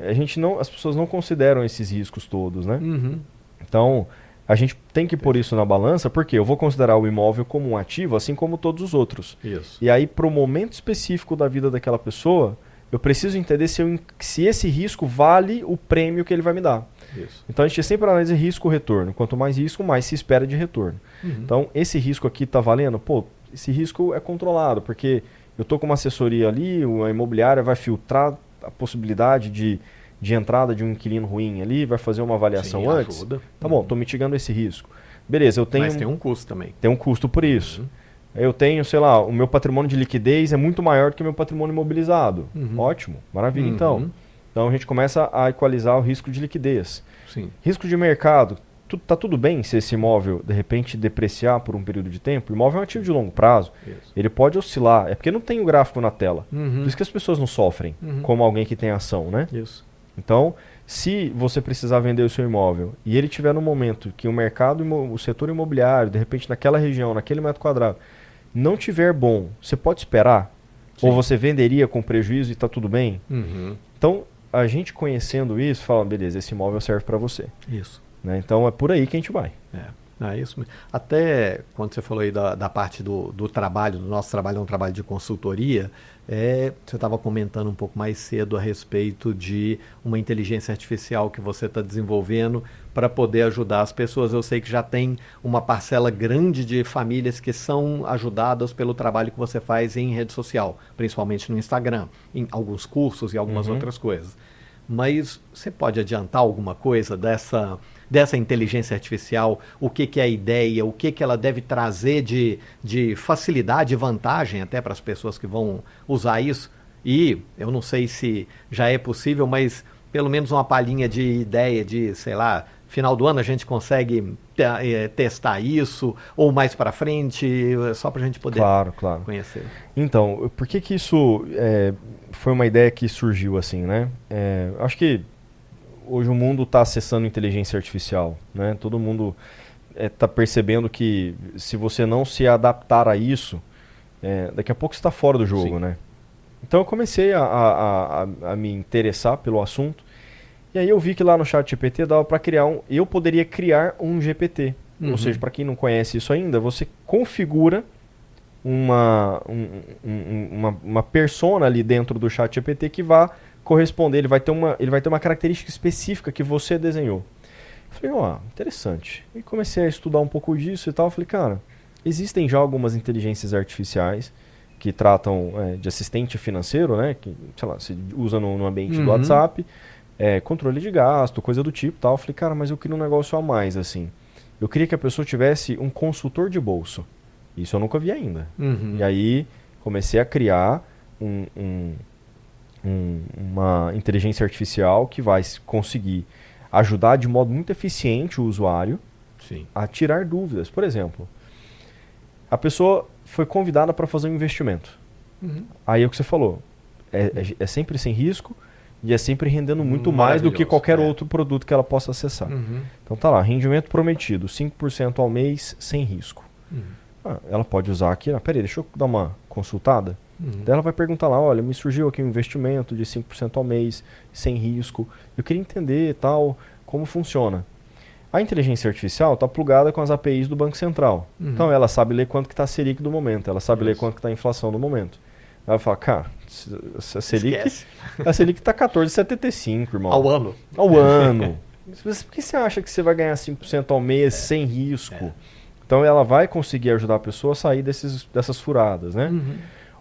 as pessoas não consideram esses riscos todos, né? Uhum. Então, a gente tem que pôr isso na balança, porque eu vou considerar o imóvel como um ativo, assim como todos os outros. Isso. E aí, para o momento específico da vida daquela pessoa, eu preciso entender se esse risco vale o prêmio que ele vai me dar. Isso. Então, a gente sempre analisa risco-retorno. Quanto mais risco, mais se espera de retorno. Uhum. Então, esse risco aqui está valendo? Pô, esse risco é controlado, porque eu estou com uma assessoria ali, a imobiliária vai filtrar a possibilidade de entrada de um inquilino ruim ali, vai fazer uma avaliação antes. Ajuda. Tá bom, estou mitigando esse risco. Beleza, eu tenho... Mas tem um custo também. Tem um custo por isso. Eu tenho, sei lá, o meu patrimônio de liquidez é muito maior do que o meu patrimônio imobilizado. Ótimo, maravilha então. Então a gente começa a equalizar o risco de liquidez. Sim. Risco de mercado. Tá tudo bem se esse imóvel, de repente, depreciar por um período de tempo? O imóvel é um ativo de longo prazo. Isso. Ele pode oscilar. É porque não tem o gráfico na tela. Uhum. Por isso que as pessoas não sofrem, como alguém que tem ação, né? Isso. Então, se você precisar vender o seu imóvel e ele tiver no momento que o mercado, o setor imobiliário, de repente naquela região, naquele metro quadrado, não tiver bom, você pode esperar? Sim. Ou você venderia com prejuízo e está tudo bem? Então, a gente conhecendo isso, fala, beleza, esse imóvel serve para você. Isso. Né? Então é por aí que a gente vai. É isso mesmo. Até quando você falou aí da parte do trabalho, do nosso trabalho é um trabalho de consultoria, você estava comentando um pouco mais cedo a respeito de uma inteligência artificial que você está desenvolvendo para poder ajudar as pessoas. Eu sei que já tem uma parcela grande de famílias que são ajudadas pelo trabalho que você faz em rede social, principalmente no Instagram, em alguns cursos e algumas outras coisas. Mas você pode adiantar alguma coisa dessa inteligência artificial? O que é a ideia? O que ela deve trazer de facilidade e vantagem até para as pessoas que vão usar isso? E eu não sei se já é possível, mas pelo menos uma palhinha de ideia de, sei lá, final do ano a gente consegue testar isso, ou mais para frente, só para a gente poder conhecer. Então, por que isso foi uma ideia que surgiu assim, né? Acho que hoje o mundo está acessando inteligência artificial, né? Todo mundo está percebendo que se você não se adaptar a isso, daqui a pouco você está fora do jogo, Sim. né? Então eu comecei a me interessar pelo assunto. E aí eu vi que lá no ChatGPT dava para eu poderia criar um GPT. Ou seja, para quem não conhece isso ainda, você configura uma persona ali dentro do ChatGPT que vai corresponder, ele vai ter uma característica específica que você desenhou. Eu falei, interessante. E comecei a estudar um pouco disso e tal. Eu falei, cara, existem já algumas inteligências artificiais que tratam de assistente financeiro, né? Que, sei lá, se usa no ambiente do WhatsApp. Controle de gasto, coisa do tipo tal. Eu falei, cara, mas eu queria um negócio a mais, assim. Eu queria que a pessoa tivesse um consultor de bolso. Isso eu nunca vi ainda. E aí comecei a criar uma inteligência artificial que vai conseguir ajudar de modo muito eficiente o usuário Sim. a tirar dúvidas. Por exemplo, a pessoa foi convidada para fazer um investimento. Aí é o que você falou. É sempre sem risco. E é sempre rendendo muito mais do que qualquer outro produto que ela possa acessar. Então tá lá, rendimento prometido, 5% ao mês, sem risco. Ela pode usar aqui, peraí, deixa eu dar uma consultada. Daí ela vai perguntar lá, olha, me surgiu aqui um investimento de 5% ao mês, sem risco. Eu queria entender tal, como funciona. A inteligência artificial está plugada com as APIs do Banco Central. Então ela sabe ler quanto que está a Selic do momento, ela sabe ler quanto que está a inflação do momento. Ela fala, cara, a Selic está 14,75, irmão. Ao ano. Ao ano. Por que você acha que você vai ganhar 5% ao mês sem risco? Então ela vai conseguir ajudar a pessoa a sair dessas furadas, né?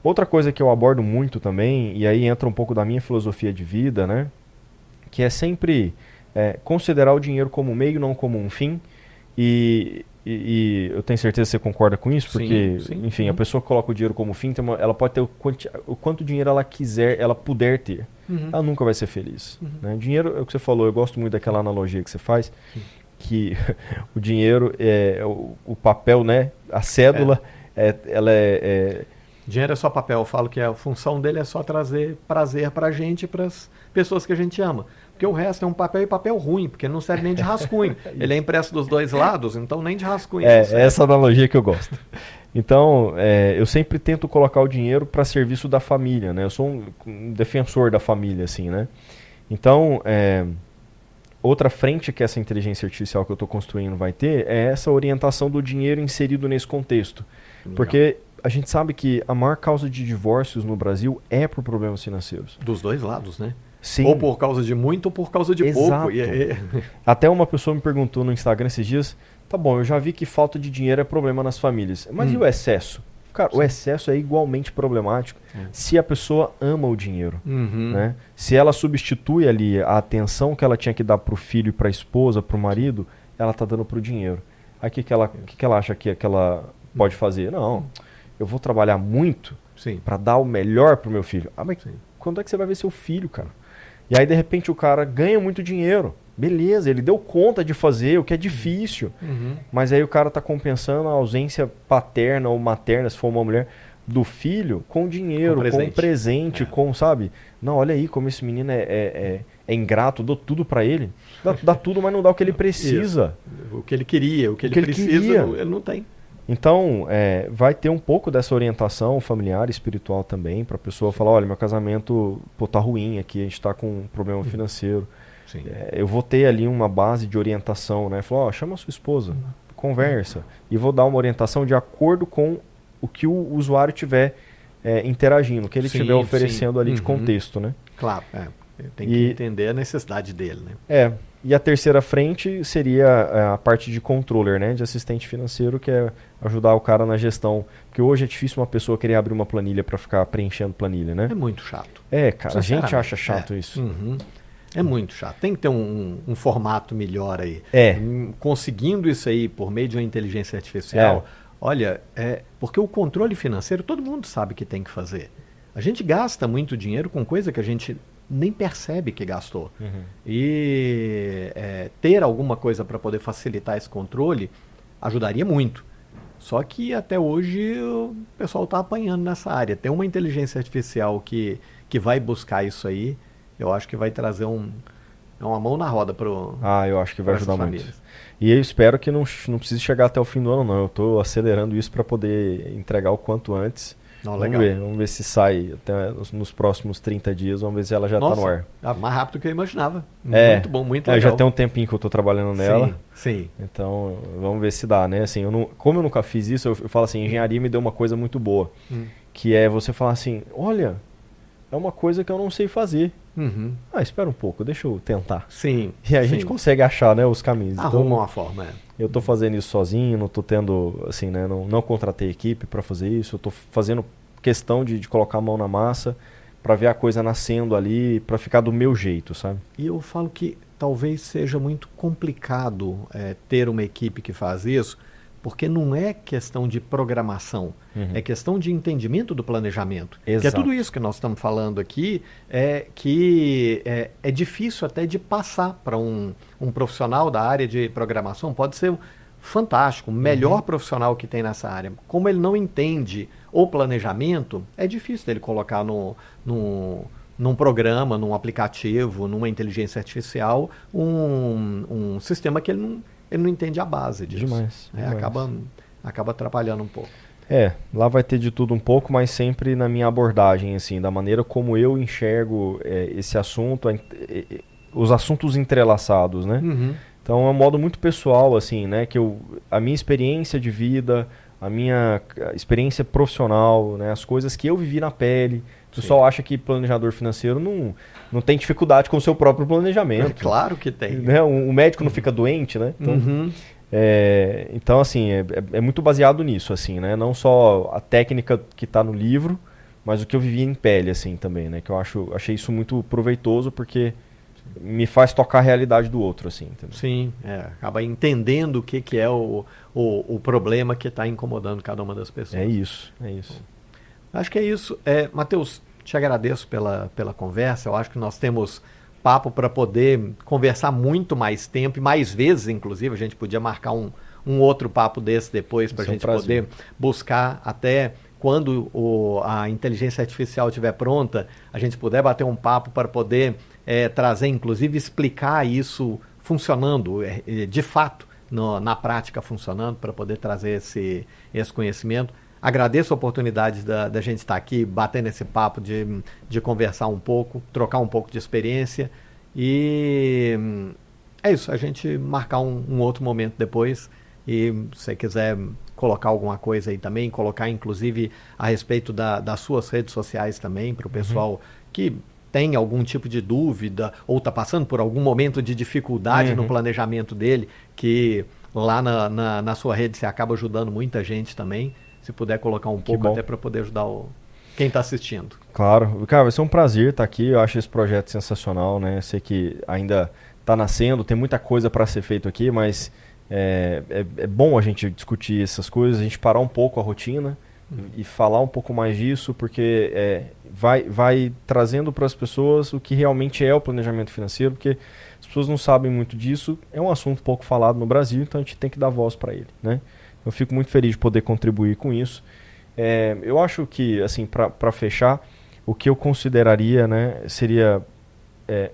Outra coisa que eu abordo muito também, e aí entra um pouco da minha filosofia de vida, né? Que é sempre considerar o dinheiro como um meio, não como um fim. E e eu tenho certeza que você concorda com isso, porque, enfim, a pessoa que coloca o dinheiro como fim, ela pode ter o quanto dinheiro ela quiser, ela puder ter. Ela nunca vai ser feliz. Né? Dinheiro, é o que você falou, eu gosto muito daquela analogia que você faz, que o dinheiro é o papel, né? A cédula, ela é... Dinheiro é só papel. Eu falo que a função dele é só trazer prazer pra gente e pras pessoas que a gente ama. Porque o resto é um papel e papel ruim, porque não serve nem de rascunho. Ele é impresso dos dois lados, então nem de rascunho. É essa analogia que eu gosto. Então, eu sempre tento colocar o dinheiro para serviço da família, né? Eu sou um defensor da família, assim, né? Então, outra frente que essa inteligência artificial que eu estou construindo vai ter é essa orientação do dinheiro inserido nesse contexto. Legal. Porque a gente sabe que a maior causa de divórcios no Brasil é por problemas financeiros. Dos dois lados, né? Sim. Ou por causa de muito ou por causa de pouco. Até uma pessoa me perguntou no Instagram esses dias, tá bom, eu já vi que falta de dinheiro é problema nas famílias, mas e o excesso? Cara, o excesso é igualmente problemático se a pessoa ama o dinheiro. Né? Se ela substitui ali a atenção que ela tinha que dar para o filho, para a esposa, para o marido, ela está dando para o dinheiro. Aí o que ela acha que ela pode fazer? Não, eu vou trabalhar muito para dar o melhor para o meu filho. Ah, mas quando é que você vai ver seu filho, cara? E aí, de repente, o cara ganha muito dinheiro. Beleza, ele deu conta de fazer o que é difícil. Mas aí o cara está compensando a ausência paterna ou materna, se for uma mulher, do filho com dinheiro, com presente, com, sabe? Não, olha aí como esse menino é ingrato, dou tudo para ele. Dá tudo, mas não dá o que ele precisa. O que ele queria, o que ele precisa, ele não tem. Então, vai ter um pouco dessa orientação familiar e espiritual também, para a pessoa falar, olha, meu casamento tá ruim aqui, a gente está com um problema financeiro. Eu vou ter ali uma base de orientação, né? Falar, chama a sua esposa, conversa, e vou dar uma orientação de acordo com o que o usuário tiver interagindo, o que ele estiver oferecendo ali de contexto, né? Claro, tem que entender a necessidade dele, né? E a terceira frente seria a parte de controller, né? De assistente financeiro, que é ajudar o cara na gestão. Porque hoje é difícil uma pessoa querer abrir uma planilha para ficar preenchendo planilha, né? É muito chato. Cara, a gente acha chato isso. É muito chato. Tem que ter um formato melhor aí. Conseguindo isso aí por meio de uma inteligência artificial, olha, porque o controle financeiro todo mundo sabe que tem que fazer. A gente gasta muito dinheiro com coisa que a gente nem percebe que gastou. E ter alguma coisa para poder facilitar esse controle ajudaria muito. Só que até hoje o pessoal está apanhando nessa área. Tem uma inteligência artificial que vai buscar isso aí, eu acho que vai trazer uma mão na roda para eu acho que vai ajudar muito. E eu espero que não precise chegar até o fim do ano, não. Eu estou acelerando isso para poder entregar o quanto antes. Vamos ver se sai até nos próximos 30 dias, vamos ver se ela já está no ar. Mais rápido do que eu imaginava. Muito bom, muito legal. Já tem um tempinho que eu estou trabalhando nela. Sim. Então, vamos ver se dá, né? Assim, como eu nunca fiz isso, eu falo assim, engenharia me deu uma coisa muito boa, que é você falar assim, olha, é uma coisa que eu não sei fazer. Espera um pouco, deixa eu tentar. Sim. E aí a gente consegue achar, né, os caminhos. Arruma uma forma, Eu estou fazendo isso sozinho, não estou tendo, assim, né, não contratei equipe para fazer isso, eu estou fazendo questão de colocar a mão na massa para ver a coisa nascendo ali, para ficar do meu jeito, sabe? E eu falo que talvez seja muito complicado ter uma equipe que faz isso, porque não é questão de programação, é questão de entendimento do planejamento. Exato. Que é tudo isso que nós estamos falando aqui, que é difícil até de passar para um profissional da área de programação. Pode ser fantástico, o melhor profissional que tem nessa área. Como ele não entende o planejamento, é difícil dele colocar num programa, num aplicativo, numa inteligência artificial, um sistema que ele não entende a base disso. Demais. Acaba atrapalhando um pouco. Lá vai ter de tudo um pouco, mas sempre na minha abordagem, assim, da maneira como eu enxergo esse assunto, os assuntos entrelaçados, né? Então é um modo muito pessoal, assim, né? Que a minha experiência de vida, a minha experiência profissional, né? As coisas que eu vivi na pele. O pessoal acha que planejador financeiro não tem dificuldade com o seu próprio planejamento. Claro que tem. Né? O médico não fica doente, né? Então, então assim, é muito baseado nisso, assim, né? Não só a técnica que está no livro, mas o que eu vivi em pele, assim, também, né? Que eu achei isso muito proveitoso, porque me faz tocar a realidade do outro, assim. Entendeu? Sim, acaba entendendo o que é o problema que está incomodando cada uma das pessoas. É isso. Acho que é isso. Matheus, te agradeço pela conversa. Eu acho que nós temos papo para poder conversar muito mais tempo e mais vezes, inclusive. A gente podia marcar um outro papo desse depois para a gente poder buscar até quando a inteligência artificial estiver pronta, a gente puder bater um papo para poder trazer, inclusive, explicar isso funcionando, de fato, na prática funcionando, para poder trazer esse conhecimento. Agradeço a oportunidade da gente estar aqui, batendo esse papo, de conversar um pouco, trocar um pouco de experiência. E é isso, a gente marcar um outro momento depois. E se você quiser colocar alguma coisa aí também, colocar inclusive a respeito das suas redes sociais também, para o pessoal que tem algum tipo de dúvida ou está passando por algum momento de dificuldade no planejamento dele, que lá na sua rede você acaba ajudando muita gente também. Se puder colocar um pouco até para poder ajudar quem está assistindo. Claro. Cara, vai ser um prazer estar aqui. Eu acho esse projeto sensacional, né? Sei que ainda está nascendo, tem muita coisa para ser feito aqui, mas é bom a gente discutir essas coisas, a gente parar um pouco a rotina e falar um pouco mais disso, porque vai trazendo para as pessoas o que realmente é o planejamento financeiro, porque as pessoas não sabem muito disso. É um assunto pouco falado no Brasil, então a gente tem que dar voz para ele, né? Eu fico muito feliz de poder contribuir com isso. Eu acho que, assim, para fechar, o que eu consideraria, né, seria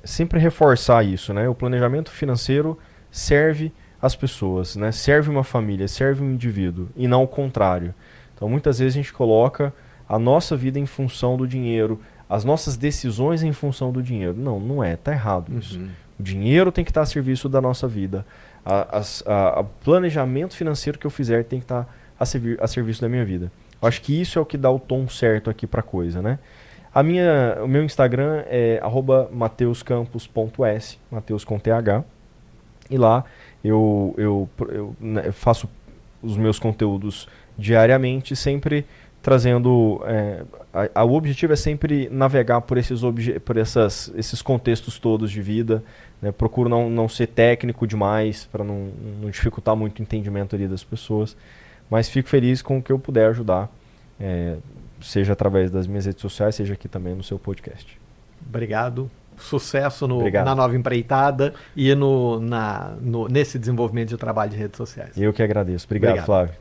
sempre reforçar isso, né? O planejamento financeiro serve as pessoas, né? Serve uma família, serve um indivíduo, e não o contrário. Então, muitas vezes a gente coloca a nossa vida em função do dinheiro, as nossas decisões em função do dinheiro. Não é, tá errado isso. O dinheiro tem que estar a serviço da nossa vida. O planejamento financeiro que eu fizer tem que estar a serviço da minha vida. Eu acho que isso é o que dá o tom certo aqui para a coisa, né? O meu Instagram é @mateuscampos.s, Mateus com TH. E lá eu faço os meus conteúdos diariamente, sempre trazendo... o objetivo é sempre navegar por esses contextos todos de vida, né? Procuro não ser técnico demais, para não dificultar muito o entendimento ali das pessoas, mas fico feliz com o que eu puder ajudar, seja através das minhas redes sociais, seja aqui também no seu podcast. Obrigado. Sucesso na nova empreitada e nesse desenvolvimento de trabalho de redes sociais. Eu que agradeço. Obrigado, Flávio.